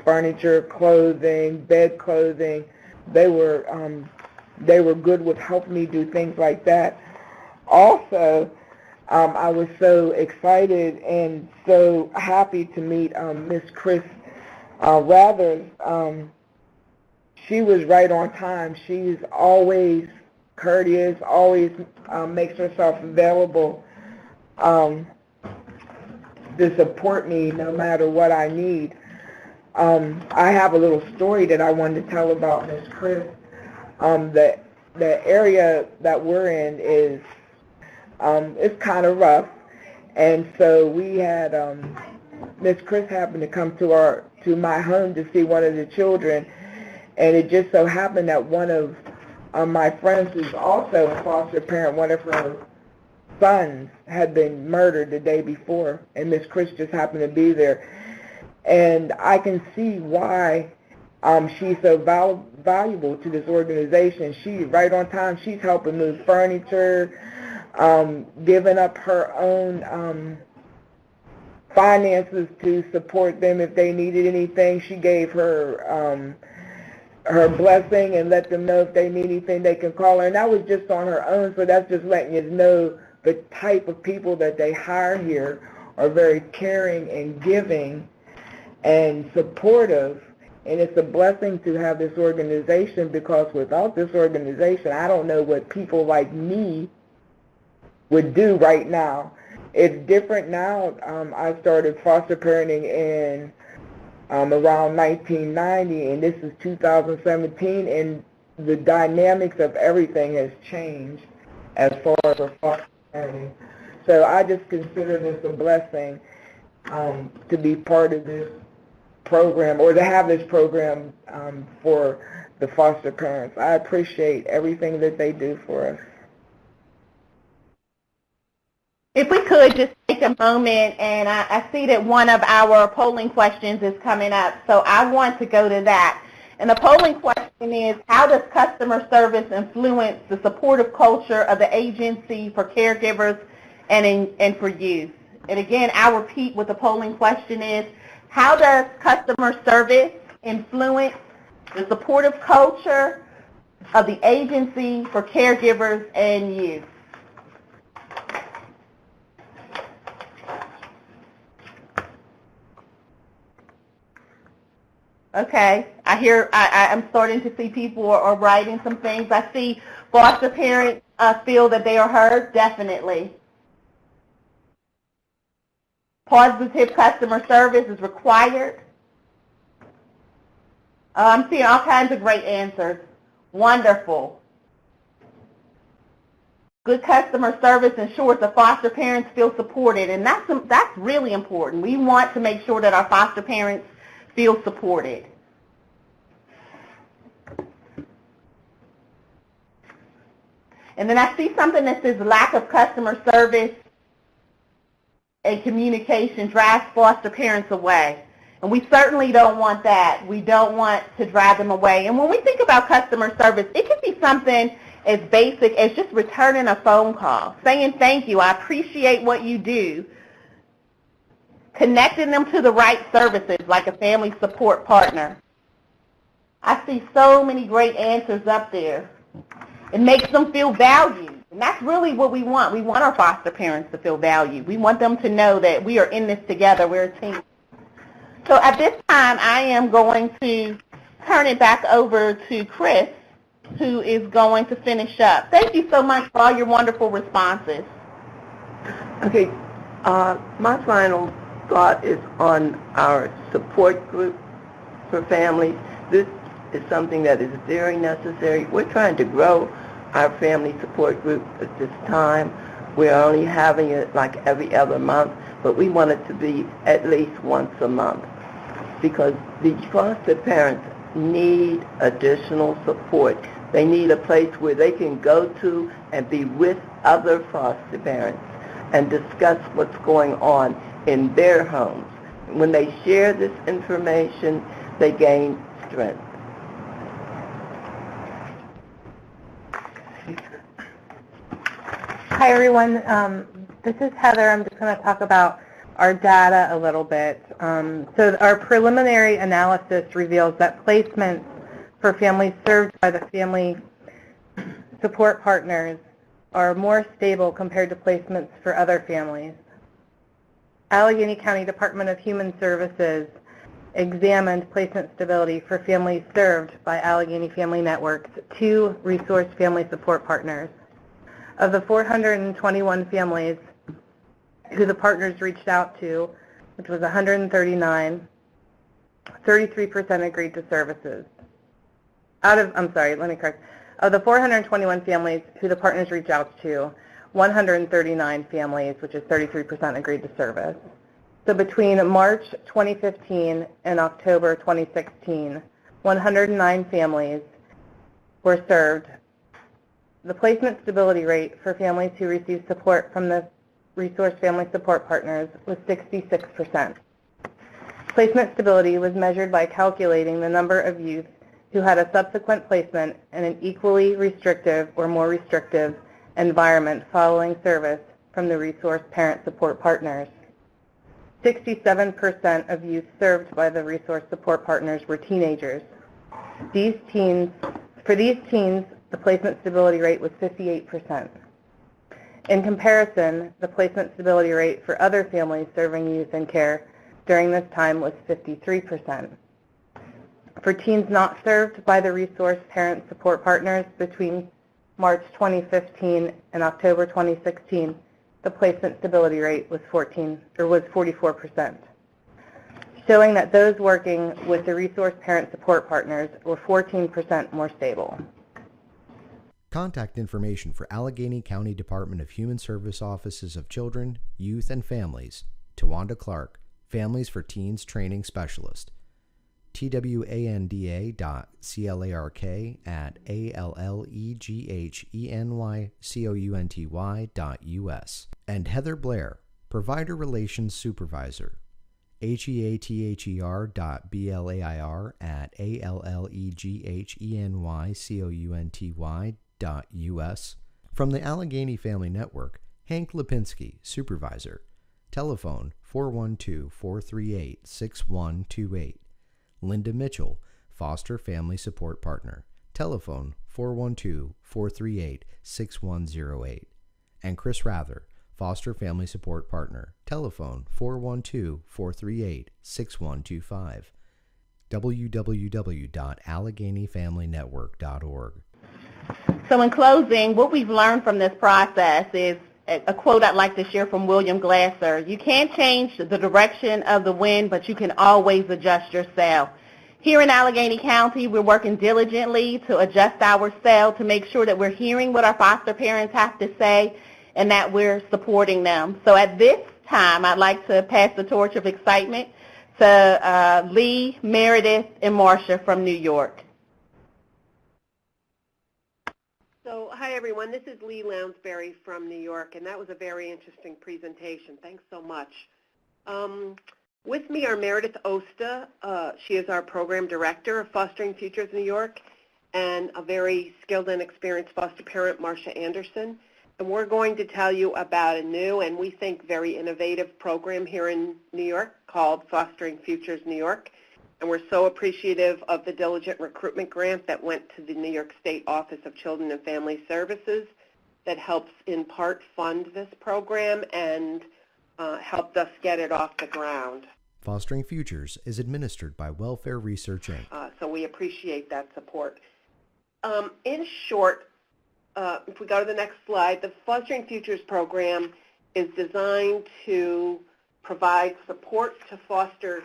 furniture, clothing, bed clothing. They were good with helping me do things like that. Also, I was so excited and so happy to meet Miss Chris Rather. She was right on time. She's always courteous, always makes herself available to support me no matter what I need. I have a little story that I wanted to tell about Miss Chris. The area that we're in is it's kind of rough, and so we had Miss Chris happened to come to my home to see one of the children, and it just so happened that one of my friends, who's also a foster parent, one of her sons had been murdered the day before, and Miss Chris just happened to be there. And I can see why she's so valuable to this organization. She's right on time. She's helping move furniture, giving up her own finances to support them if they needed anything. She gave her her blessing and let them know if they need anything they can call her. And that was just on her own, so that's just letting you know the type of people that they hire here are very caring and giving and supportive. And it's a blessing to have this organization, because without this organization, I don't know what people like me would do right now. It's different now. I started foster parenting in around 1990, and this is 2017, and the dynamics of everything has changed as far as foster parenting. So I just consider this a blessing to be part of this program, or to have this program for the foster parents. I appreciate everything that they do for us. If we could just take a moment, and I see that one of our polling questions is coming up, so I want to go to that. And the polling question is, how does customer service influence the supportive culture of the agency for caregivers and for youth? And again, I'll repeat what the polling question is. How does customer service influence the supportive culture of the agency for caregivers and youth? Okay, I'm starting to see people are writing some things. I see foster parents feel that they are heard, definitely. Positive customer service is required. I'm seeing all kinds of great answers. Wonderful. Good customer service ensures the foster parents feel supported, and that's really important. We want to make sure that our foster parents feel supported. And then I see something that says lack of customer service and communication drives foster parents away. And we certainly don't want that. We don't want to drive them away. And when we think about customer service, it can be something as basic as just returning a phone call, saying thank you, I appreciate what you do, connecting them to the right services like a family support partner. I see so many great answers up there. It makes them feel valued. And that's really what we want. We want our foster parents to feel valued. We want them to know that we are in this together. We're a team. So at this time, I am going to turn it back over to Chris, who is going to finish up. Thank you so much for all your wonderful responses. Okay, my final thought is on our support group for families. This is something that is very necessary. We're trying to grow our family support group at this time. We're only having it like every other month, but we want it to be at least once a month, because the foster parents need additional support. They need a place where they can go to and be with other foster parents and discuss what's going on in their homes. When they share this information, they gain strength. Hi everyone, this is Heather. I'm just going to talk about our data a little bit. So our preliminary analysis reveals that placements for families served by the family support partners are more stable compared to placements for other families. Allegheny County Department of Human Services examined placement stability for families served by Allegheny Family Network's 2 resource family support partners. Of the 421 families who the partners reached out to, which was 139, 33% agreed to services. Of the 421 families who the partners reached out to, 139 families, which is 33%, agreed to service. So between March 2015 and October 2016, 109 families were served. The placement stability rate for families who received support from the Resource Family Support Partners was 66%. Placement stability was measured by calculating the number of youth who had a subsequent placement in an equally restrictive or more restrictive environment following service from the Resource Parent Support Partners. 67% of youth served by the Resource Support Partners were teenagers. For these teens, the placement stability rate was 58%. In comparison, the placement stability rate for other families serving youth in care during this time was 53%. For teens not served by the resource parent support partners between March 2015 and October 2016, the placement stability rate was 44%, showing that those working with the resource parent support partners were 14% more stable. Contact information for Allegheny County Department of Human Service Offices of Children, Youth, and Families, Tawanda Clark, Families for Teens Training Specialist, twanda@allegheny.us, and Heather Blair, Provider Relations Supervisor, heather.blair@allegheny.us. From the Allegheny Family Network, Hank Lipinski, Supervisor, telephone 412-438-6128. Linda Mitchell, Foster Family Support Partner, telephone 412-438-6108. And Chris Rather, Foster Family Support Partner, telephone 412-438-6125. www.alleghenyfamilynetwork.org. So in closing, what we've learned from this process is a quote I'd like to share from William Glasser. You can't change the direction of the wind, but you can always adjust your sail. Here in Allegheny County, we're working diligently to adjust our sail to make sure that we're hearing what our foster parents have to say and that we're supporting them. So at this time, I'd like to pass the torch of excitement to Lee, Meredith, and Marcia from New York. So, hi everyone, this is Lee Lounsbury from New York, and that was a very interesting presentation. Thanks so much. With me are Meredith Osta. She is our Program Director of Fostering Futures New York, and a very skilled and experienced foster parent, Marcia Anderson. And we're going to tell you about a new and we think very innovative program here in New York called Fostering Futures New York. And we're so appreciative of the diligent recruitment grant that went to the New York State Office of Children and Family Services that helps in part fund this program and helped us get it off the ground. Fostering Futures is administered by Welfare Research, Inc. So we appreciate that support. In short, if we go to the next slide, the Fostering Futures program is designed to provide support to foster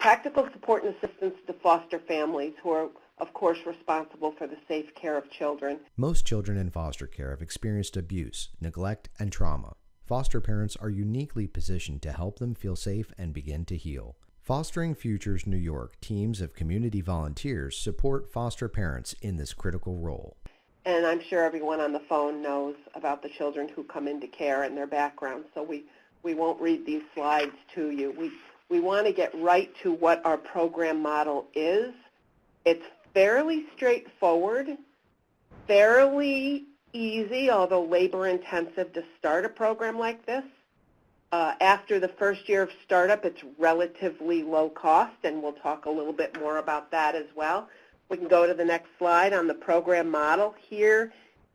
practical support and assistance to foster families who are, of course, responsible for the safe care of children. Most children in foster care have experienced abuse, neglect, and trauma. Foster parents are uniquely positioned to help them feel safe and begin to heal. Fostering Futures New York teams of community volunteers support foster parents in this critical role. And I'm sure everyone on the phone knows about the children who come into care and their background, so we won't read these slides to you. We want to get right to what our program model is. It's fairly straightforward, fairly easy, although labor-intensive to start a program like this. After the first year of startup, it's relatively low cost, and we'll talk a little bit more about that as well. We can go to the next slide on the program model. Here,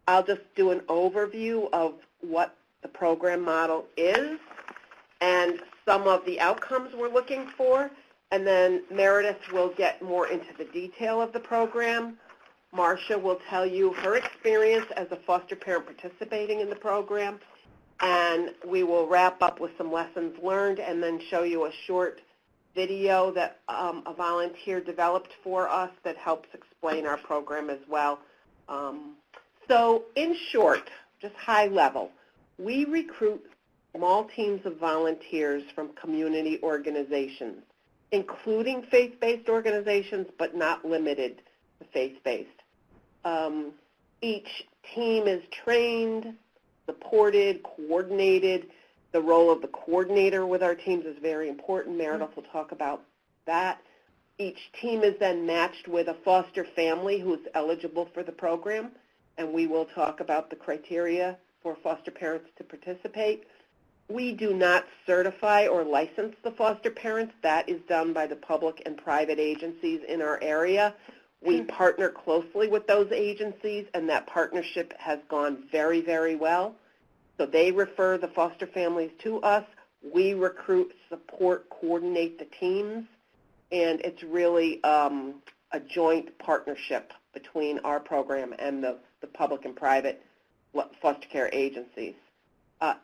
I'll just do an overview of what the program model is and some of the outcomes we're looking for, and then Meredith will get more into the detail of the program. Marcia will tell you her experience as a foster parent participating in the program, and we will wrap up with some lessons learned and then show you a short video that a volunteer developed for us that helps explain our program as well. So in short, just high level, we recruit small teams of volunteers from community organizations, including faith-based organizations, but not limited to faith-based. Each team is trained, supported, coordinated. The role of the coordinator with our teams is very important. Meredith will talk about that. Each team is then matched with a foster family who is eligible for the program, and we will talk about the criteria for foster parents to participate. We do not certify or license the foster parents. That is done by the public and private agencies in our area. We partner closely with those agencies, and that partnership has gone very, very well. So they refer the foster families to us. We recruit, support, coordinate the teams, and it's really a joint partnership between our program and the public and private foster care agencies.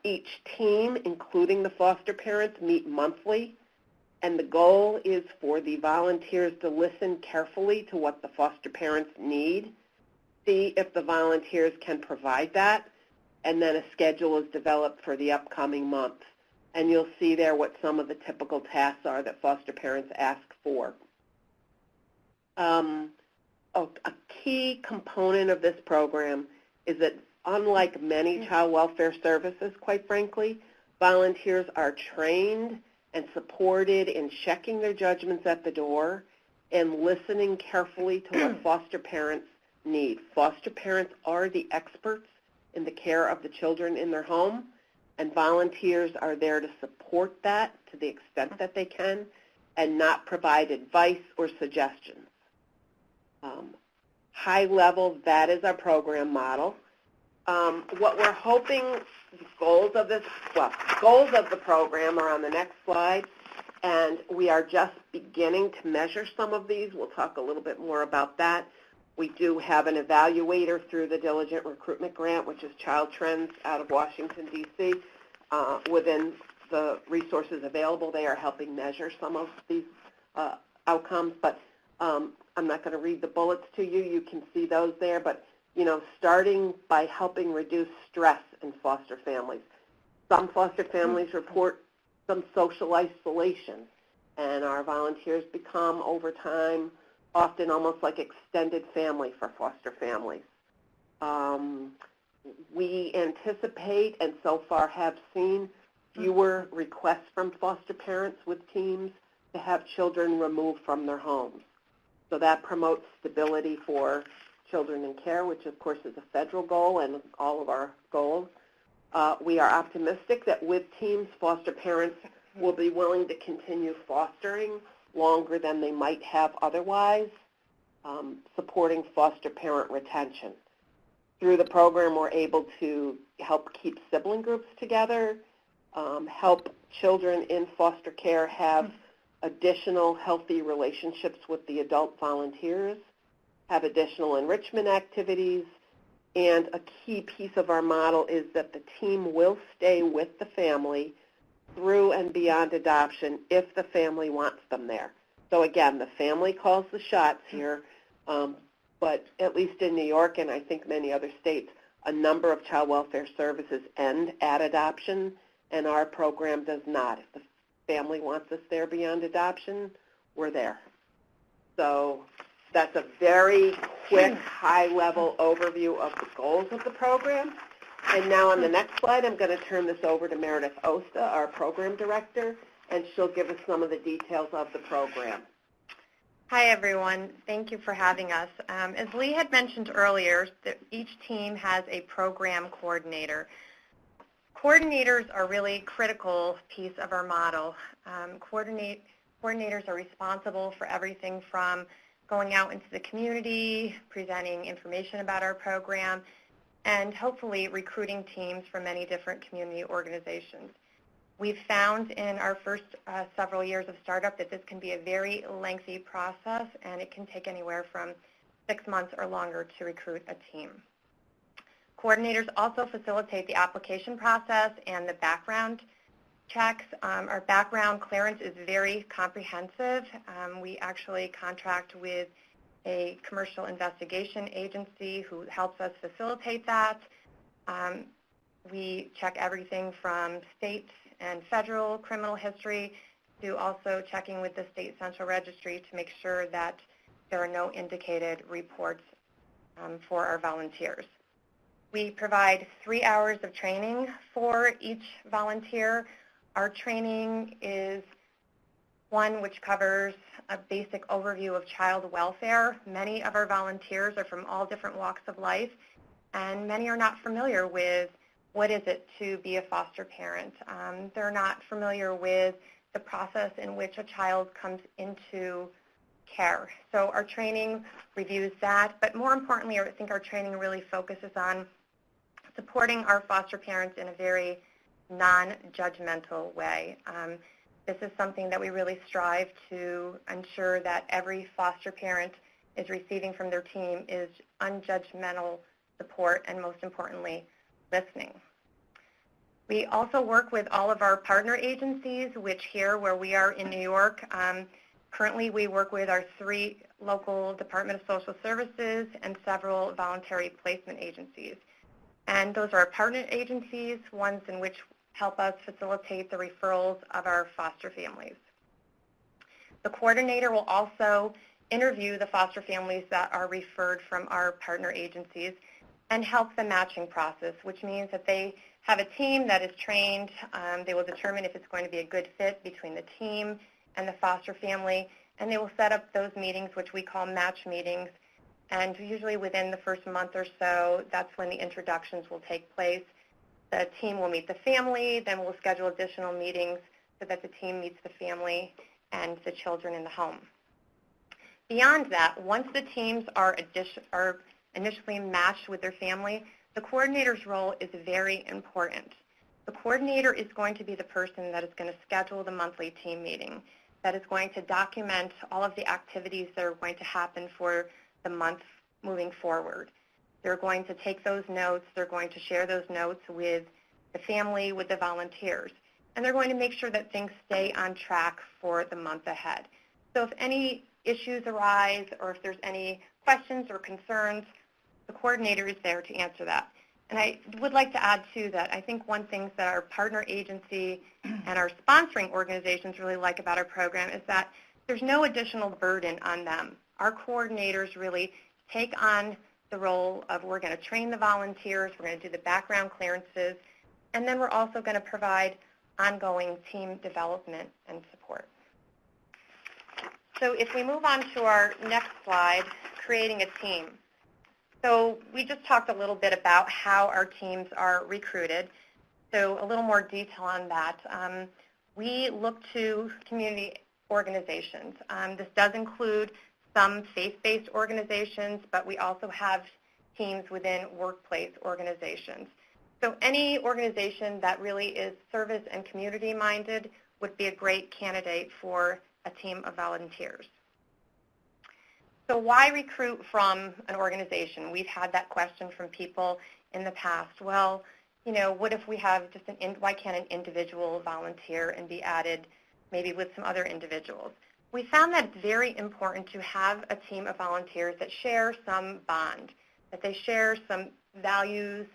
Each team, including the foster parents, meet monthly, and the goal is for the volunteers to listen carefully to what the foster parents need, see if the volunteers can provide that, and then a schedule is developed for the upcoming month. And you'll see there what some of the typical tasks are that foster parents ask for. A key component of this program is that unlike many child welfare services, quite frankly, volunteers are trained and supported in checking their judgments at the door and listening carefully to what foster parents need. Foster parents are the experts in the care of the children in their home, and volunteers are there to support that to the extent that they can and not provide advice or suggestions. High level, that is our program model. What we're hoping, goals of the program are on the next slide, and we are just beginning to measure some of these. We'll talk a little bit more about that. We do have an evaluator through the Diligent Recruitment Grant, which is Child Trends out of Washington, D.C. Within the resources available, they are helping measure some of these outcomes, but I'm not going to read the bullets to you. You can see those there, but starting by helping reduce stress in foster families. Some foster families report some social isolation, and our volunteers become, over time, often almost like extended family for foster families. We anticipate, and so far have seen, fewer requests from foster parents with teams to have children removed from their homes. So that promotes stability for children in care, which of course is a federal goal and all of our goals. We are optimistic that with teams, foster parents will be willing to continue fostering longer than they might have otherwise, supporting foster parent retention. Through the program, we're able to help keep sibling groups together, help children in foster care have additional healthy relationships with the adult volunteers, have additional enrichment activities, and a key piece of our model is that the team will stay with the family through and beyond adoption if the family wants them there. So again, the family calls the shots here, but at least in New York and I think many other states, a number of child welfare services end at adoption, and our program does not. If the family wants us there beyond adoption, we're there. So that's a very quick, high-level overview of the goals of the program. And now on the next slide, I'm going to turn this over to Meredith Osta, our program director, and she'll give us some of the details of the program. Hi, everyone. Thank you for having us. As Lee had mentioned earlier, each team has a program coordinator. Coordinators are really a critical piece of our model. Coordinators are responsible for everything from going out into the community, presenting information about our program, and hopefully recruiting teams from many different community organizations. We've found in our first several years of startup that this can be a very lengthy process, and it can take anywhere from 6 months or longer to recruit a team. Coordinators also facilitate the application process and the background checks. Our background clearance is very comprehensive. We actually contract with a commercial investigation agency who helps us facilitate that. We check everything from state and federal criminal history to also checking with the state central registry to make sure that there are no indicated reports for our volunteers. We provide 3 hours of training for each volunteer. Our training is one which covers a basic overview of child welfare. Many of our volunteers are from all different walks of life, and many are not familiar with what is it to be a foster parent. They're not familiar with the process in which a child comes into care. So our training reviews that, but more importantly, I think our training really focuses on supporting our foster parents in a very non-judgmental way. This is something that we really strive to ensure that every foster parent is receiving from their team is unjudgmental support and, most importantly, listening. We also work with all of our partner agencies, which here where we are in New York, currently we work with our 3 local Department of Social Services and several voluntary placement agencies. And those are our partner agencies, ones in which help us facilitate the referrals of our foster families. The coordinator will also interview the foster families that are referred from our partner agencies and help the matching process, which means that they have a team that is trained. They will determine if it's going to be a good fit between the team and the foster family, and they will set up those meetings, which we call match meetings. And usually within the first month or so, that's when the introductions will take place. The team will meet the family, then we'll schedule additional meetings so that the team meets the family and the children in the home. Beyond that, once the teams are initially matched with their family, the coordinator's role is very important. The coordinator is going to be the person that is going to schedule the monthly team meeting, that is going to document all of the activities that are going to happen for the month moving forward. They're going to take those notes, they're going to share those notes with the family, with the volunteers, and they're going to make sure that things stay on track for the month ahead. So if any issues arise or if there's any questions or concerns, the coordinator is there to answer that. And I would like to add, too, that I think one thing that our partner agency and our sponsoring organizations really like about our program is that there's no additional burden on them. Our coordinators really take on the role of we're going to train the volunteers, we're going to do the background clearances, and then we're also going to provide ongoing team development and support. So if we move on to our next slide, creating a team. So we just talked a little bit about how our teams are recruited. So a little more detail on that. We look to community organizations. This does include some faith-based organizations, but we also have teams within workplace organizations. So any organization that really is service and community-minded would be a great candidate for a team of volunteers. So why recruit from an organization? We've had that question from people in the past. Well, you know, what if we have just why can't an individual volunteer and be added maybe with some other individuals? We found that it's very important to have a team of volunteers that share some bond, that they share some values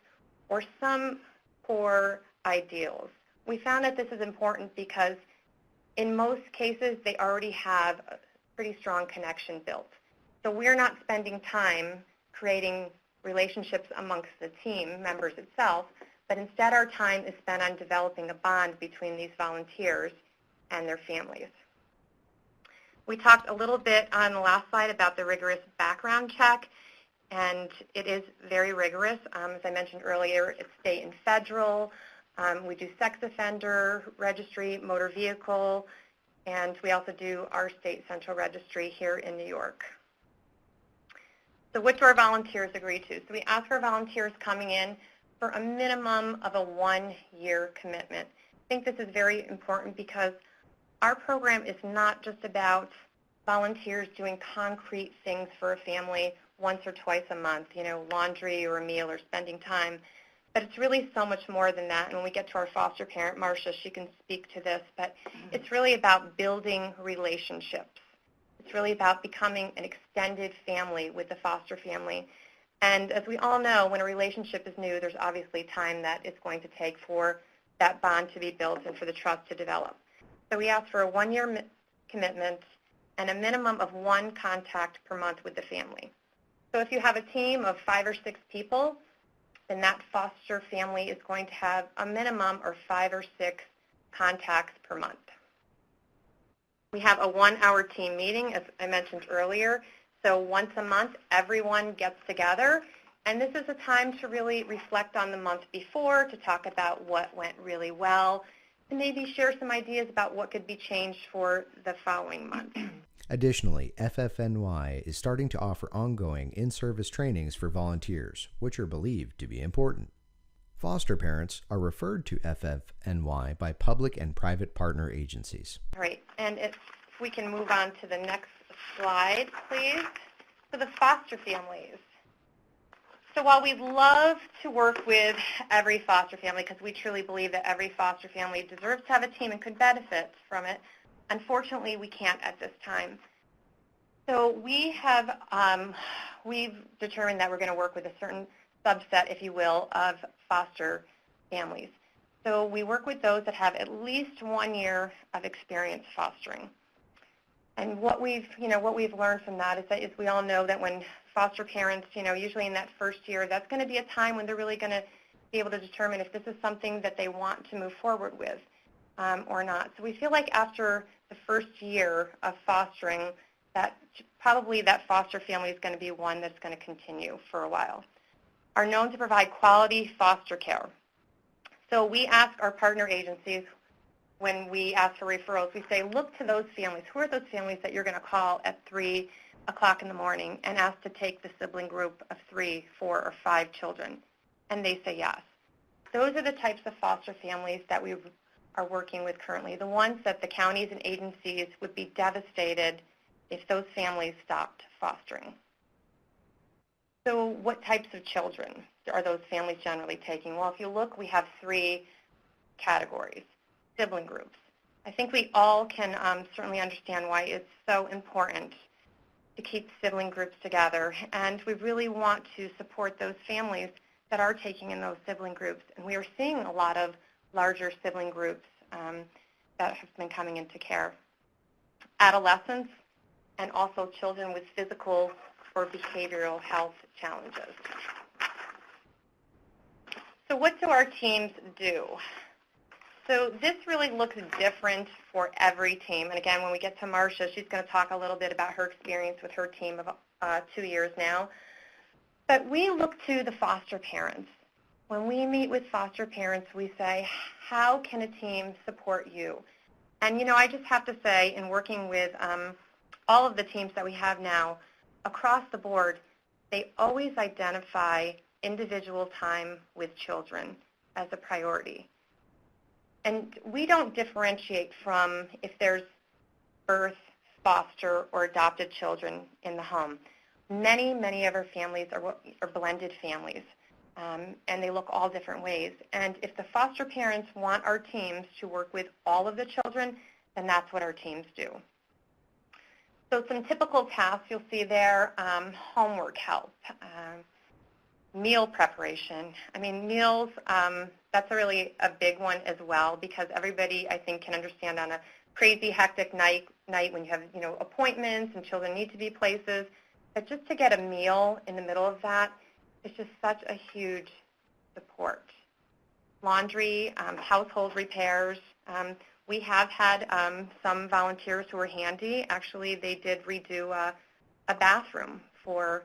or some core ideals. We found that this is important because in most cases they already have a pretty strong connection built. So we're not spending time creating relationships amongst the team members itself, but instead our time is spent on developing a bond between these volunteers and their families. We talked a little bit on the last slide about the rigorous background check, and it is very rigorous. As I mentioned earlier, it's state and federal. We do sex offender registry, motor vehicle, and we also do our state central registry here in New York. So what do our volunteers agree to? So we ask our volunteers coming in for a minimum of a 1-year commitment. I think this is very important because our program is not just about volunteers doing concrete things for a family once or twice a month, you know, laundry or a meal or spending time, but it's really so much more than that. And when we get to our foster parent, Marcia, she can speak to this, but it's really about building relationships. It's really about becoming an extended family with the foster family. And as we all know, when a relationship is new, there's obviously time that it's going to take for that bond to be built and for the trust to develop. So we ask for a 1-year commitment and a minimum of 1 contact per month with the family. So if you have a team of 5 or 6 people, then that foster family is going to have a minimum of 5 or 6 contacts per month. We have a 1-hour team meeting, as I mentioned earlier. So once a month, everyone gets together, and this is a time to really reflect on the month before, to talk about what went really well, and maybe share some ideas about what could be changed for the following month. Additionally, FFNY is starting to offer ongoing in-service trainings for volunteers, which are believed to be important. Foster parents are referred to FFNY by public and private partner agencies. All right, and if we can move on to the next slide, please. So the foster families. So while we'd love to work with every foster family, because we truly believe that every foster family deserves to have a team and could benefit from it, unfortunately we can't at this time. So we have, we've determined that we're going to work with a certain subset, if you will, of foster families. So we work with those that have at least 1 year of experience fostering. And what we've learned from that is we all know that when foster parents, usually in that first year, that's going to be a time when they're really going to be able to determine if this is something that they want to move forward with or not. So we feel like after the first year of fostering, that probably that foster family is going to be one that's going to continue for a while. Are known to provide quality foster care. So we ask our partner agencies, when we ask for referrals, we say, look to those families. Who are those families that you're going to call at 3 o'clock in the morning and ask to take the sibling group of 3, 4, or 5 children? And they say yes. Those are the types of foster families that we are working with currently, the ones that the counties and agencies would be devastated if those families stopped fostering. So what types of children are those families generally taking? Well, if you look, we have 3 categories. Sibling groups. I think we all can certainly understand why it's so important to keep sibling groups together, and we really want to support those families that are taking in those sibling groups, and we are seeing a lot of larger sibling groups that have been coming into care. Adolescents and also children with physical or behavioral health challenges. So what do our teams do? So this really looks different for every team. And again, when we get to Marcia, she's going to talk a little bit about her experience with her team of 2 years now. But we look to the foster parents. When we meet with foster parents, we say, how can a team support you? And, I just have to say, in working with all of the teams that we have now, across the board, they always identify individual time with children as a priority. And we don't differentiate from if there's birth, foster, or adopted children in the home. Many of our families are blended families, and they look all different ways. And if the foster parents want our teams to work with all of the children, then that's what our teams do. So some typical tasks you'll see there, homework help, meal preparation. I mean, meals, that's really a big one as well, because everybody, I think, can understand on a crazy, hectic night when you have, appointments and children need to be places, but just to get a meal in the middle of that is just such a huge support. Laundry, household repairs. We have had some volunteers who were handy. Actually, they did redo a bathroom for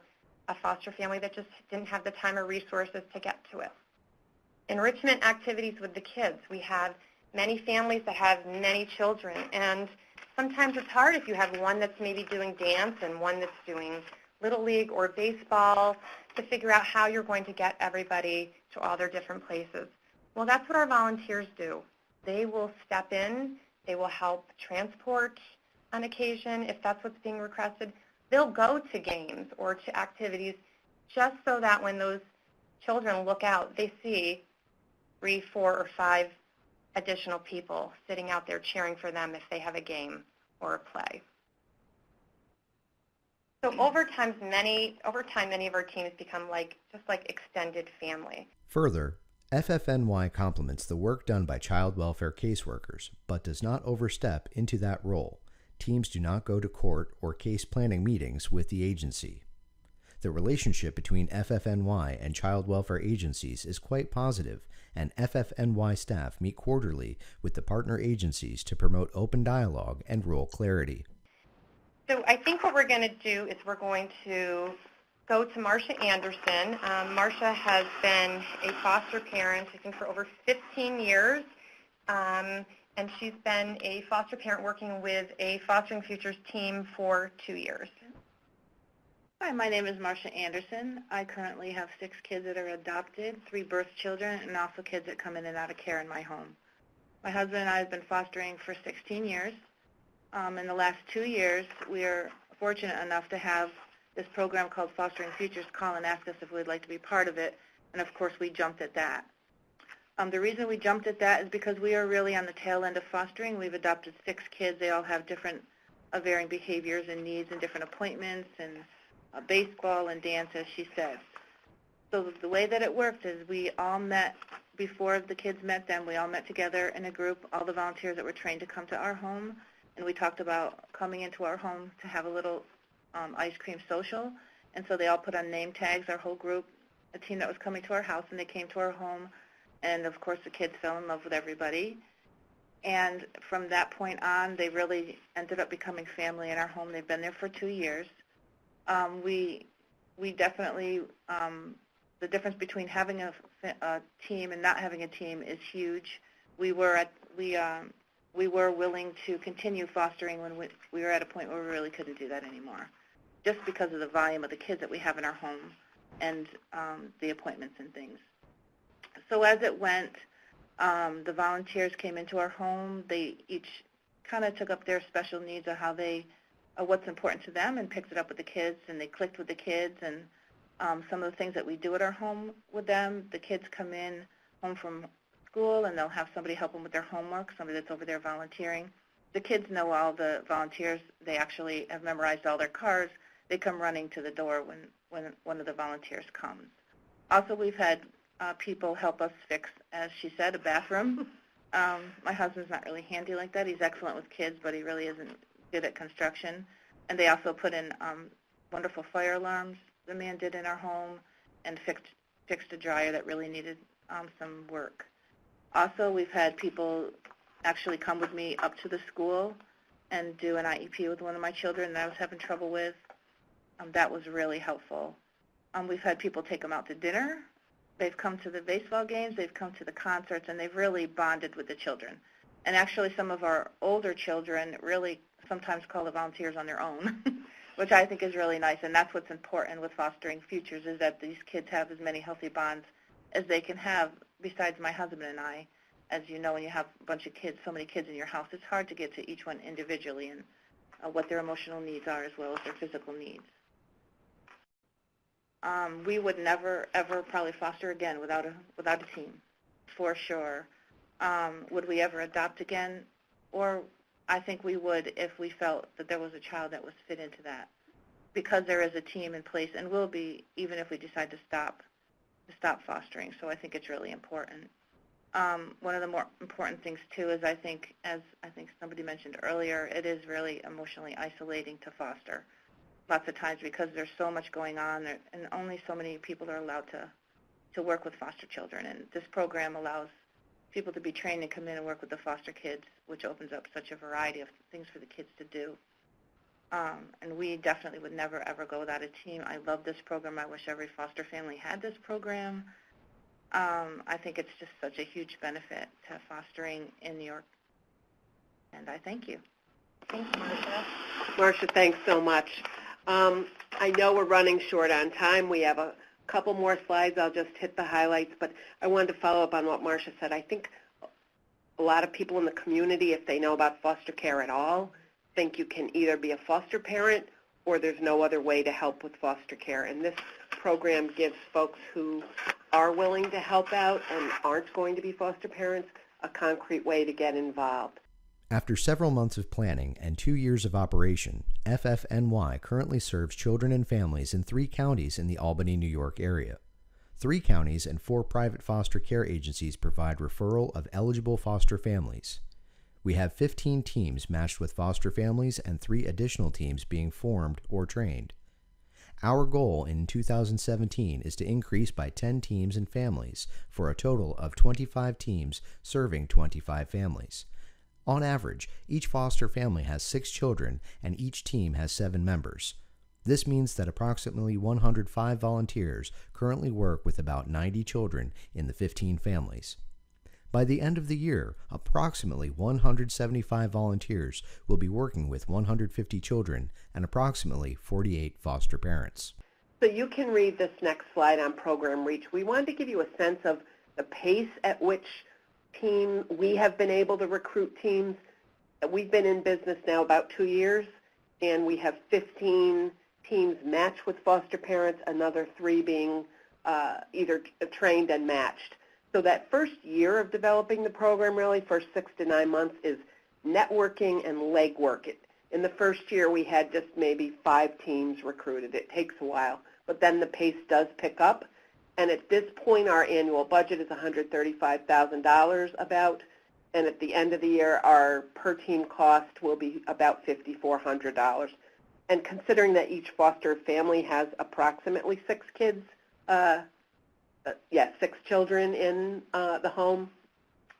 a foster family that just didn't have the time or resources to get to it. Enrichment activities with the kids. We have many families that have many children, and sometimes it's hard if you have one that's maybe doing dance and one that's doing Little League or baseball to figure out how you're going to get everybody to all their different places. Well, that's what our volunteers do. They will step in, they will help transport on occasion if that's what's being requested. They'll go to games or to activities just so that when those children look out, they see 3, 4, or 5 additional people sitting out there cheering for them if they have a game or a play. So over time, many of our teams become just like extended family. Further, FFNY complements the work done by child welfare caseworkers, but does not overstep into that role. Teams do not go to court or case planning meetings with the agency. The relationship between FFNY and child welfare agencies is quite positive, and FFNY staff meet quarterly with the partner agencies to promote open dialogue and role clarity. So I think what we're going to do is we're going to go to Marcia Anderson. Marcia has been a foster parent, I think, for over 15 years, and she's been a foster parent working with a Fostering Futures team for 2 years. Hi, my name is Marcia Anderson. I currently have 6 kids that are adopted, 3 birth children, and also kids that come in and out of care in my home. My husband and I have been fostering for 16 years. In the last 2 years, we are fortunate enough to have this program called Fostering Futures call and ask us if we'd like to be part of it, and of course we jumped at that. The reason we jumped at that is because we are really on the tail end of fostering. We've adopted 6 kids. They all have different varying behaviors and needs and different appointments and baseball and dance, as she said. So the way that it worked is we all met before the kids met them. We all met together in a group, all the volunteers that were trained to come to our home, and we talked about coming into our home to have a little ice cream social. And so they all put on name tags, our whole group, a team that was coming to our house, and they came to our home. And, of course, the kids fell in love with everybody. And from that point on, they really ended up becoming family in our home. They've been there for 2 years. We definitely, the difference between having a team and not having a team is huge. We were willing to continue fostering when we were at a point where we really couldn't do that anymore, just because of the volume of the kids that we have in our home and the appointments and things. So as it went, the volunteers came into our home. They each kind of took up their special needs of how they, what's important to them, and picked it up with the kids, and they clicked with the kids. And some of the things that we do at our home with them, the kids come in home from school, and they'll have somebody help them with their homework, somebody that's over there volunteering. The kids know all the volunteers. They actually have memorized all their cards. They come running to the door when one of the volunteers comes. Also, we've had people help us fix, as she said, a bathroom. My husband's not really handy like that. He's excellent with kids, but he really isn't good at construction. And they also put in wonderful fire alarms the man did in our home, and fixed a dryer that really needed some work. Also, we've had people actually come with me up to the school and do an IEP with one of my children that I was having trouble with. That was really helpful. We've had people take them out to dinner. They've come to the baseball games, they've come to the concerts, and they've really bonded with the children. And actually some of our older children really sometimes call the volunteers on their own, which I think is really nice. And that's what's important with Fostering Futures, is that these kids have as many healthy bonds as they can have besides my husband and I. As you know, when you have a bunch of kids, so many kids in your house, it's hard to get to each one individually and what their emotional needs are as well as their physical needs. We would never, ever probably foster again without a team, for sure. Would we ever adopt again? Or I think we would if we felt that there was a child that was fit into that, because there is a team in place, and will be even if we decide to stop fostering. So I think it's really important. One of the more important things too is, I think, as I think somebody mentioned earlier, it is really emotionally isolating to foster. Lots of times, because there's so much going on, and only so many people are allowed to work with foster children. And this program allows people to be trained and come in and work with the foster kids, which opens up such a variety of things for the kids to do. And we definitely would never, ever go without a team. I love this program. I wish every foster family had this program. I think it's just such a huge benefit to fostering in New York. And I thank you. Thanks, Marcia. Marcia, thanks so much. I know we're running short on time. We have a couple more slides. I'll just hit the highlights, but I wanted to follow up on what Marcia said. I think a lot of people in the community, if they know about foster care at all, think you can either be a foster parent or there's no other way to help with foster care. And this program gives folks who are willing to help out and aren't going to be foster parents a concrete way to get involved. After several months of planning and 2 years of operation, FFNY currently serves children and families in 3 counties in the Albany, New York area. 3 counties and 4 private foster care agencies provide referral of eligible foster families. We have 15 teams matched with foster families and 3 additional teams being formed or trained. Our goal in 2017 is to increase by 10 teams and families for a total of 25 teams serving 25 families. On average, each foster family has 6 children and each team has 7 members. This means that approximately 105 volunteers currently work with about 90 children in the 15 families. By the end of the year, approximately 175 volunteers will be working with 150 children and approximately 48 foster parents. So you can read this next slide on program reach. We wanted to give you a sense of the pace at which we have been able to recruit teams. We've been in business now about 2 years, and we have 15 teams matched with foster parents, another 3 being either trained and matched. So that first year of developing the program, really, first 6 to 9 months, is networking and legwork. In the first year, we had just maybe 5 teams recruited. It takes a while, but then the pace does pick up. And at this point, our annual budget is $135,000 about, and at the end of the year, our per team cost will be about $5,400. And considering that each foster family has approximately 6 kids, 6 children in the home,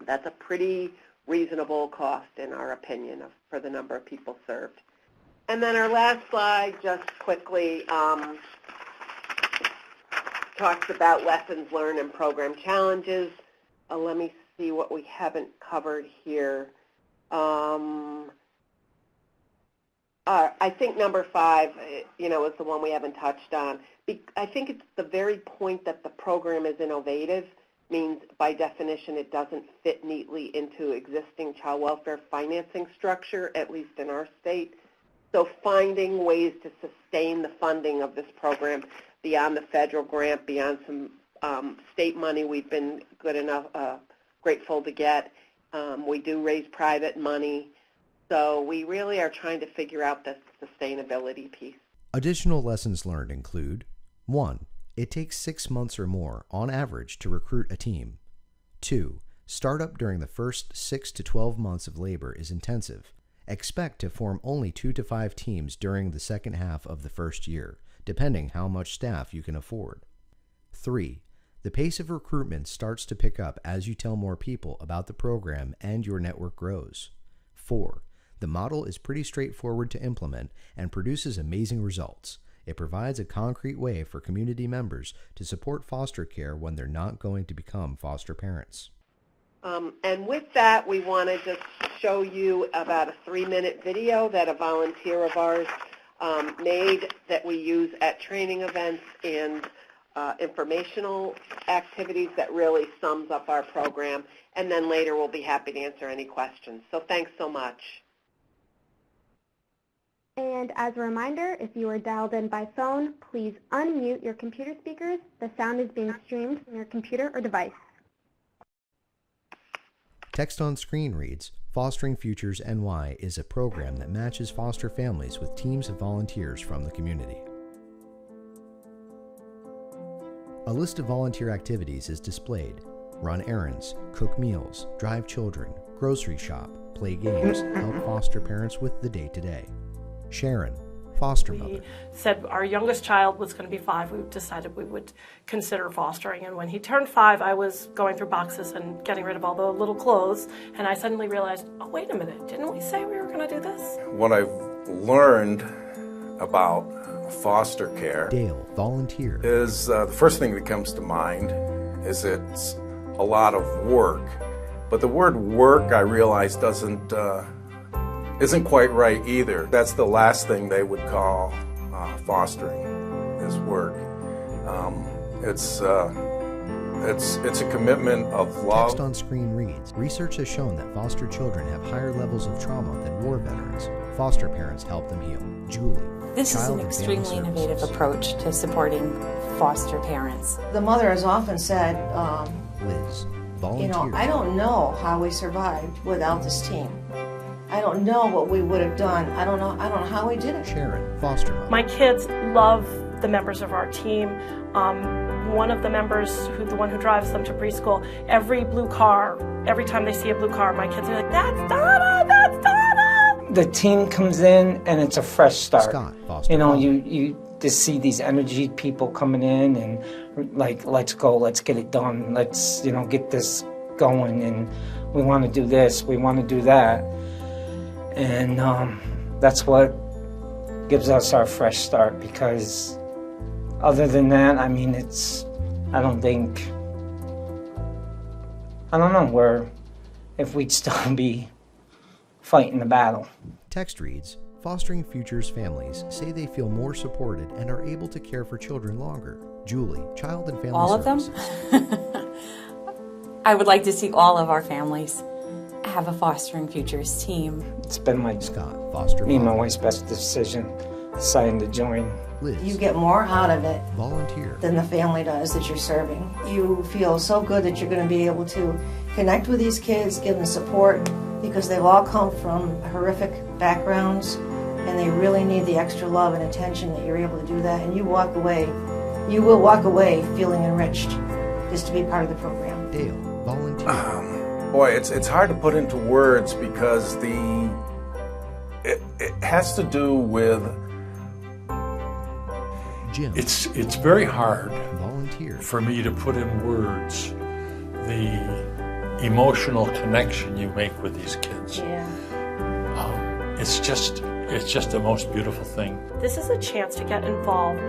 that's a pretty reasonable cost in our opinion for the number of people served. And then our last slide just quickly talks about lessons learned and program challenges. Let me see what we haven't covered here. I think number 5, is the one we haven't touched on. I think it's the very point that the program is innovative means by definition it doesn't fit neatly into existing child welfare financing structure, at least in our state. So finding ways to sustain the funding of this program beyond the federal grant, beyond some state money we've been grateful to get. We do raise private money. So we really are trying to figure out the sustainability piece. Additional lessons learned include: 1. It takes 6 months or more, on average, to recruit a team. 2. Startup during the first 6 to 12 months of labor is intensive. Expect to form only 2 to 5 teams during the second half of the first year, depending how much staff you can afford. 3. The pace of recruitment starts to pick up as you tell more people about the program and your network grows. 4. The model is pretty straightforward to implement and produces amazing results. It provides a concrete way for community members to support foster care when they're not going to become foster parents. And with that, we want to just show you about a 3-minute video that a volunteer of ours made that we use at training events and informational activities that really sums up our program. And then later we'll be happy to answer any questions. So thanks so much. And as a reminder, if you are dialed in by phone, please unmute your computer speakers. The sound is being streamed from your computer or device. Text on screen reads, Fostering Futures NY is a program that matches foster families with teams of volunteers from the community. A list of volunteer activities is displayed. Run errands, cook meals, drive children, grocery shop, play games, help foster parents with the day-to-day. Sharon, foster mother. We said our youngest child was going to be 5. We decided we would consider fostering. And when he turned 5, I was going through boxes and getting rid of all the little clothes. And I suddenly realized, oh, wait a minute, didn't we say we were going to do this? What I've learned about foster care, Dale, volunteer, is the first thing that comes to mind is it's a lot of work. But the word work, I realize, isn't quite right either. That's the last thing they would call fostering, is work. It's a commitment of love. Text on screen reads, research has shown that foster children have higher levels of trauma than war veterans. Foster parents help them heal. Julie. This is an extremely innovative approach to supporting foster parents. The mother has often said, Liz, volunteer. I don't know how we survived without this team. I don't know what we would have done. I don't know how we did it. Sharon, foster mother. My kids love the members of our team. One of the members, the one who drives them to preschool, every time they see a blue car, my kids are like, that's Donna, that's Donna! The team comes in and it's a fresh start. Scott, foster mother. You just see these energy people coming in and like, let's go, let's get it done, let's, get this going, and we want to do this, we want to do that. And that's what gives us our fresh start, because other than that, I don't think I don't know if we'd still be fighting the battle. Text reads, Fostering Futures families say they feel more supported and are able to care for children longer. Julie, Child and Family All Services. of them? I would like to see all of our families have a Fostering Futures team. It's been my Scott, foster me and my mom. wife's best decision, deciding to join. Liz, You get more out of it volunteer. than the family does that you're serving. You feel so good that you're going to be able to connect with these kids, give them support, because they've all come from horrific backgrounds, and they really need the extra love and attention that you're able to do that. And you will walk away feeling enriched just to be part of the program. Dale, volunteer. Boy, it's hard to put into words because it has to do with Jim. It's very hard volunteer for me to put in words the emotional connection you make with these kids. Yeah. It's just the most beautiful thing. This is a chance to get involved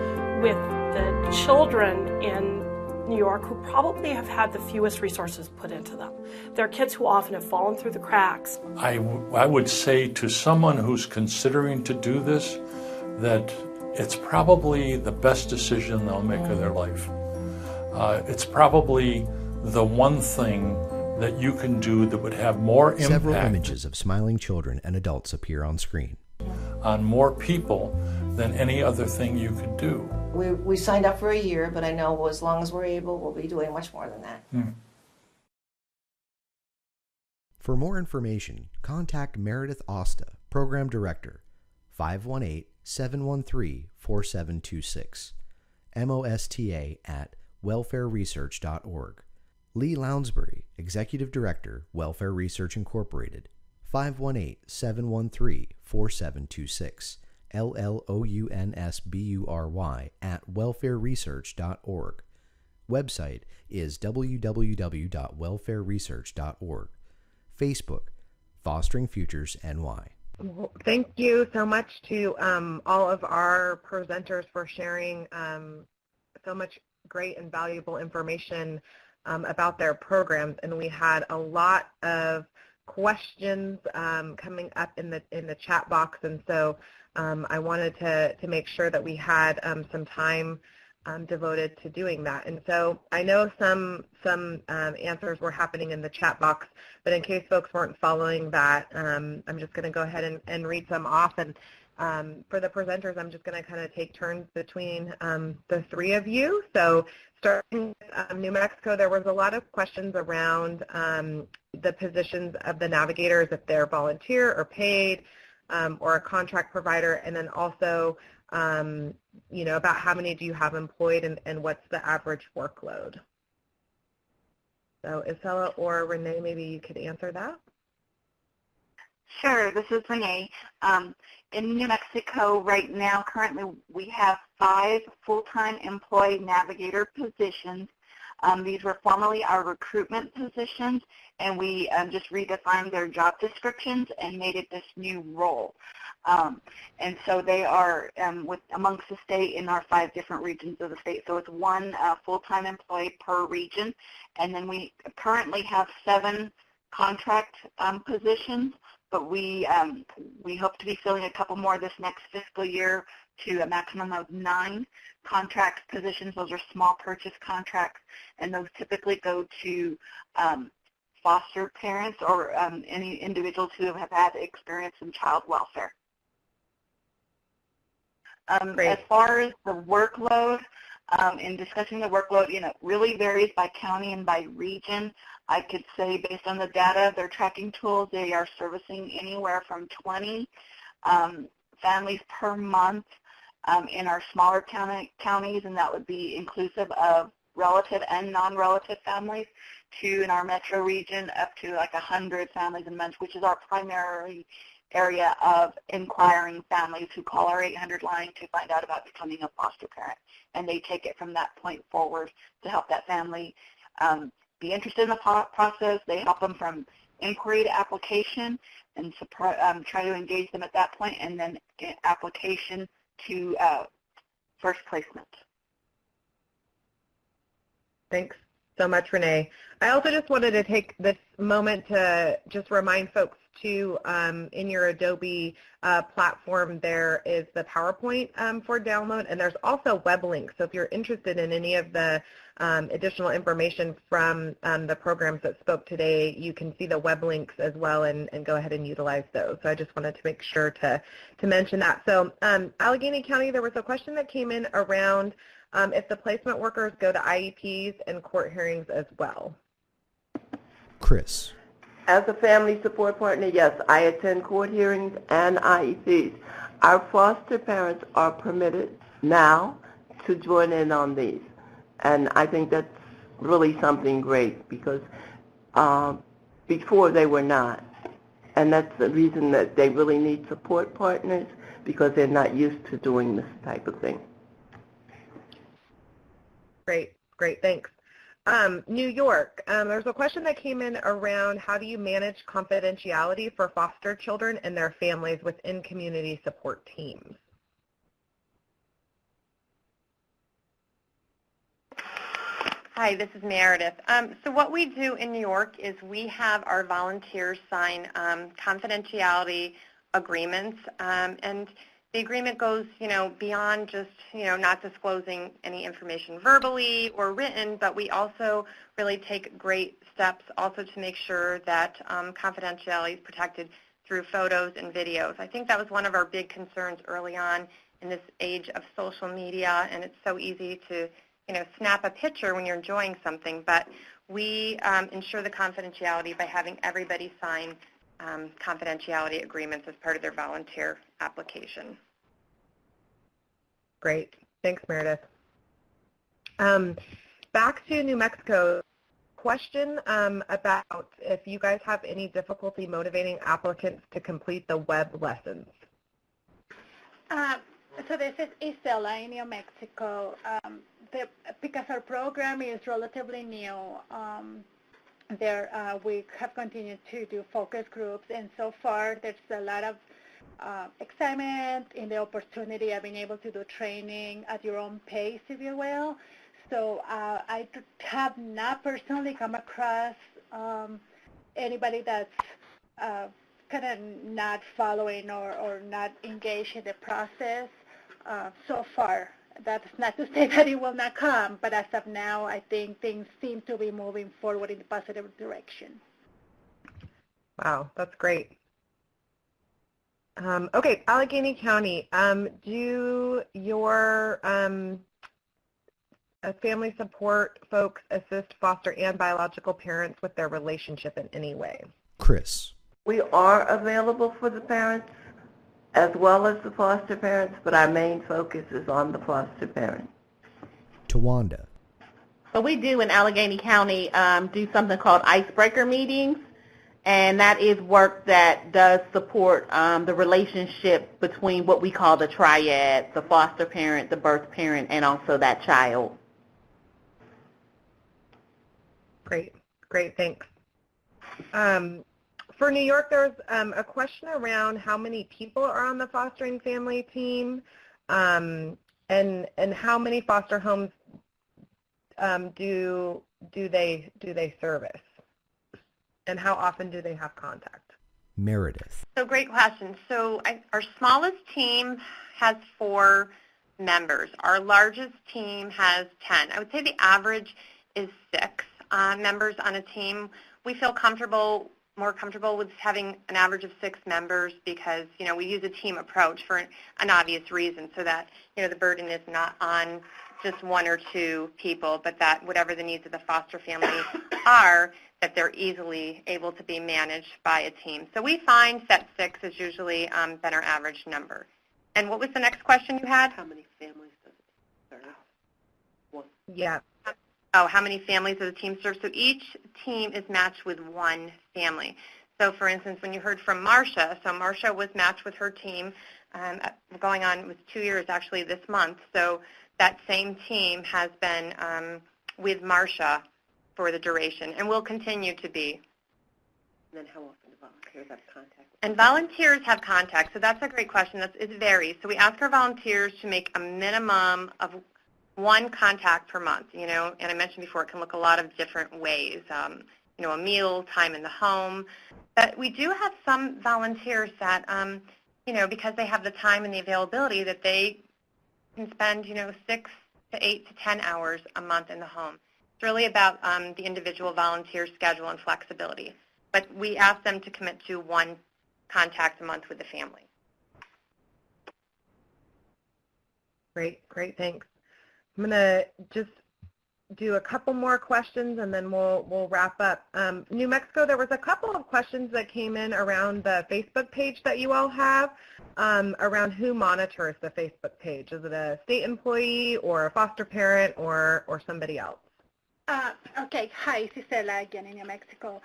with the children in New York who probably have had the fewest resources put into them. They're kids who often have fallen through the cracks. I would say to someone who's considering to do this that it's probably the best decision they'll make of their life. It's probably the one thing that you can do that would have more impact. Several images of smiling children and adults appear on screen. On more people than any other thing you could do. We signed up for a year, but I know as long as we're able, we'll be doing much more than that. For more information, contact Meredith Osta, Program Director, 518-713-4726, MOSTA at welfareresearch.org. Lee Lounsbury, Executive Director, Welfare Research Incorporated, 518-713-4726, LLOUNSBURY at welfareresearch.org. Website is www.welfareresearch.org. Facebook, Fostering Futures NY. Well, thank you so much to all of our presenters for sharing so much great and valuable information about their programs, and we had a lot of questions coming up in the chat box, and so I wanted to make sure that we had some time devoted to doing that. And so I know some answers were happening in the chat box, but in case folks weren't following that, I'm just going to go ahead and read some off. And for the presenters, I'm just going to kind of take turns between the three of you. So starting with New Mexico, there was a lot of questions around the positions of the navigators, if they're volunteer or paid or a contract provider, and then also about how many do you have employed and what's the average workload. So Isela or Renee, maybe you could answer that. Sure, this is Renee. In New Mexico right now, currently we have 5 full-time employee navigator positions. These were formerly our recruitment positions, and we just redefined their job descriptions and made it this new role. And so they are amongst the state in our 5 different regions of the state. So it's 1 full-time employee per region, and then we currently have 7 contract positions, but we hope to be filling a couple more this next fiscal year to a maximum of 9 contract positions. Those are small purchase contracts, and those typically go to foster parents or any individuals who have had experience in child welfare. As far as the workload, in discussing the workload, it really varies by county and by region. I could say based on the data, their tracking tools, they are servicing anywhere from 20 families per month in our smaller counties, and that would be inclusive of relative and non-relative families, to in our metro region up to like 100 families a month, which is our primary area of inquiring families who call our 800 line to find out about becoming a foster parent. And they take it from that point forward to help that family be interested in the process. They help them from inquiry to application and try to engage them at that point, and then application to first placement. Thanks so much, Renee. I also just wanted to take this moment to just remind folks to, in your Adobe platform, there is the PowerPoint for download, and there's also web links. So if you're interested in any of the additional information from the programs that spoke today, you can see the web links as well and go ahead and utilize those. So I just wanted to make sure to mention that. So Allegheny County, there was a question that came in around if the placement workers go to IEPs and court hearings as well. Chris. As a family support partner, yes, I attend court hearings and IEPs. Our foster parents are permitted now to join in on these. And I think that's really something great because before they were not. And that's the reason that they really need support partners, because they're not used to doing this type of thing. Great, great, thanks. New York, there's a question that came in around how do you manage confidentiality for foster children and their families within community support teams? Hi, this is Meredith. So what we do in New York is we have our volunteers sign confidentiality agreements, and the agreement goes, beyond just, not disclosing any information verbally or written, but we also really take great steps also to make sure that confidentiality is protected through photos and videos. I think that was one of our big concerns early on in this age of social media, and it's so easy to, snap a picture when you're enjoying something, but we ensure the confidentiality by having everybody sign confidentiality agreements as part of their volunteer application. Great. Thanks, Meredith. Back to New Mexico. Question about if you guys have any difficulty motivating applicants to complete the web lessons. So this is Isela in New Mexico. Because our program is relatively new, we have continued to do focus groups, and so far there's a lot of excitement in the opportunity of being able to do training at your own pace, if you will. So I have not personally come across anybody that's kind of not following or not engaged in the process so far. That's not to say that it will not come, but as of now, I think things seem to be moving forward in a positive direction. Wow, that's great. Okay, Allegheny County, do your family support folks assist foster and biological parents with their relationship in any way? Chris. We are available for the parents as well as the foster parents, but our main focus is on the foster parents. Tawanda. So we do in Allegheny County do something called icebreaker meetings, and that is work that does support the relationship between what we call the triad, the foster parent, the birth parent, and also that child. Great, great, thanks. For New York, there's a question around how many people are on the fostering family team, and how many foster homes do they service, and how often do they have contact? Meredith. So great question. So our smallest team has 4 members. Our largest team has 10. I would say the average is 6 members on a team. We feel more comfortable with having an average of 6 members because, we use a team approach for an obvious reason so that, the burden is not on just 1 or 2 people, but that whatever the needs of the foster family are, that they're easily able to be managed by a team. So we find that 6 is usually been our average number. And what was the next question you had? How many families does it serve? 1. Yeah. Oh, how many families does the team serve? So each team is matched with 1 family. So for instance, when you heard from Marcia, so Marcia was matched with her team going on with 2 years actually this month. So that same team has been with Marcia for the duration and will continue to be. And then how often do volunteers have contact? And volunteers have contact. So that's a great question. It varies. So we ask our volunteers to make a minimum of one contact per month, and I mentioned before it can look a lot of different ways, a meal, time in the home. But we do have some volunteers that, because they have the time and the availability, that they can spend, 6 to 8 to 10 hours a month in the home. It's really about the individual volunteer schedule and flexibility. But we ask them to commit to one contact a month with the family. Great, thanks. I'm going to just do a couple more questions and then we'll wrap up. New Mexico, there was a couple of questions that came in around the Facebook page that you all have, around who monitors the Facebook page. Is it a state employee or a foster parent or somebody else? Okay, hi, Cicela again in New Mexico.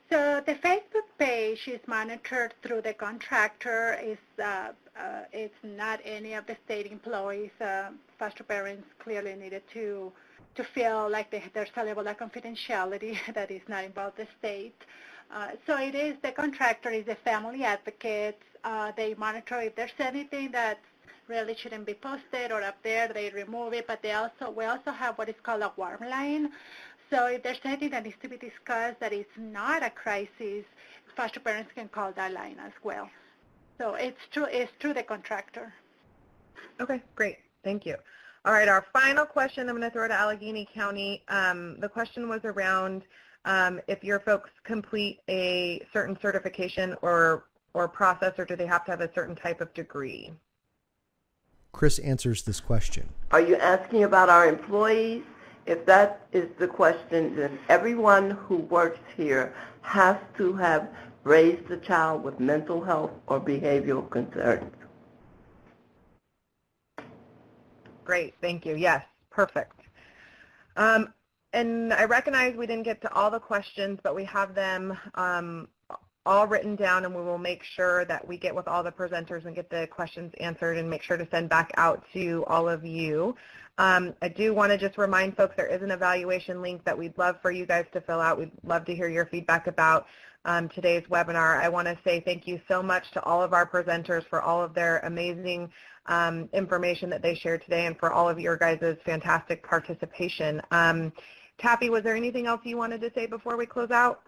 So the Facebook page is monitored through the contractor. It's not any of the state employees. Foster parents clearly needed to feel like there's a level of confidentiality that is not involved the state. So it is the contractor, is the family advocates. They monitor if there's anything that really shouldn't be posted or up there, they remove it. But we also have what is called a warm line. So if there's anything that needs to be discussed that is not a crisis, foster parents can call that line as well. So it's through the contractor. Okay, great. Thank you. All right, our final question, I'm going to throw to Allegheny County. The question was around if your folks complete a certain certification or process, or do they have to have a certain type of degree? Chris answers this question. Are you asking about our employees? If that is the question, then everyone who works here has to have raised a child with mental health or behavioral concerns. Great, thank you. Yes, perfect. And I recognize we didn't get to all the questions, but we have them all written down, and we will make sure that we get with all the presenters and get the questions answered and make sure to send back out to all of you. I do want to just remind folks there is an evaluation link that we'd love for you guys to fill out. We'd love to hear your feedback about today's webinar. I want to say thank you so much to all of our presenters for all of their amazing information that they shared today and for all of your guys' fantastic participation. Taffy, was there anything else you wanted to say before we close out?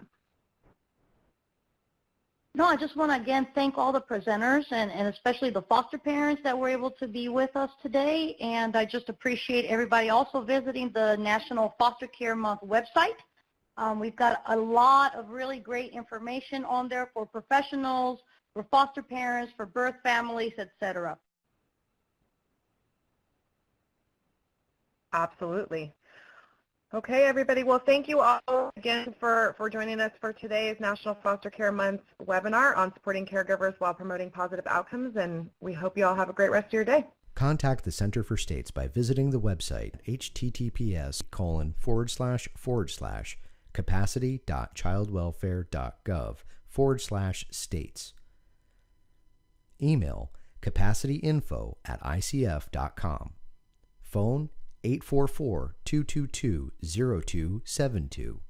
No, I just want to again thank all the presenters and especially the foster parents that were able to be with us today. And I just appreciate everybody also visiting the National Foster Care Month website. We've got a lot of really great information on there for professionals, for foster parents, for birth families, etc. Absolutely. Okay, everybody. Well, thank you all again for joining us for today's National Foster Care Month webinar on supporting caregivers while promoting positive outcomes, and we hope you all have a great rest of your day. Contact the Center for States by visiting the website https://capacity.childwelfare.gov/states. Email capacityinfo@icf.com. Phone 844-222-0272.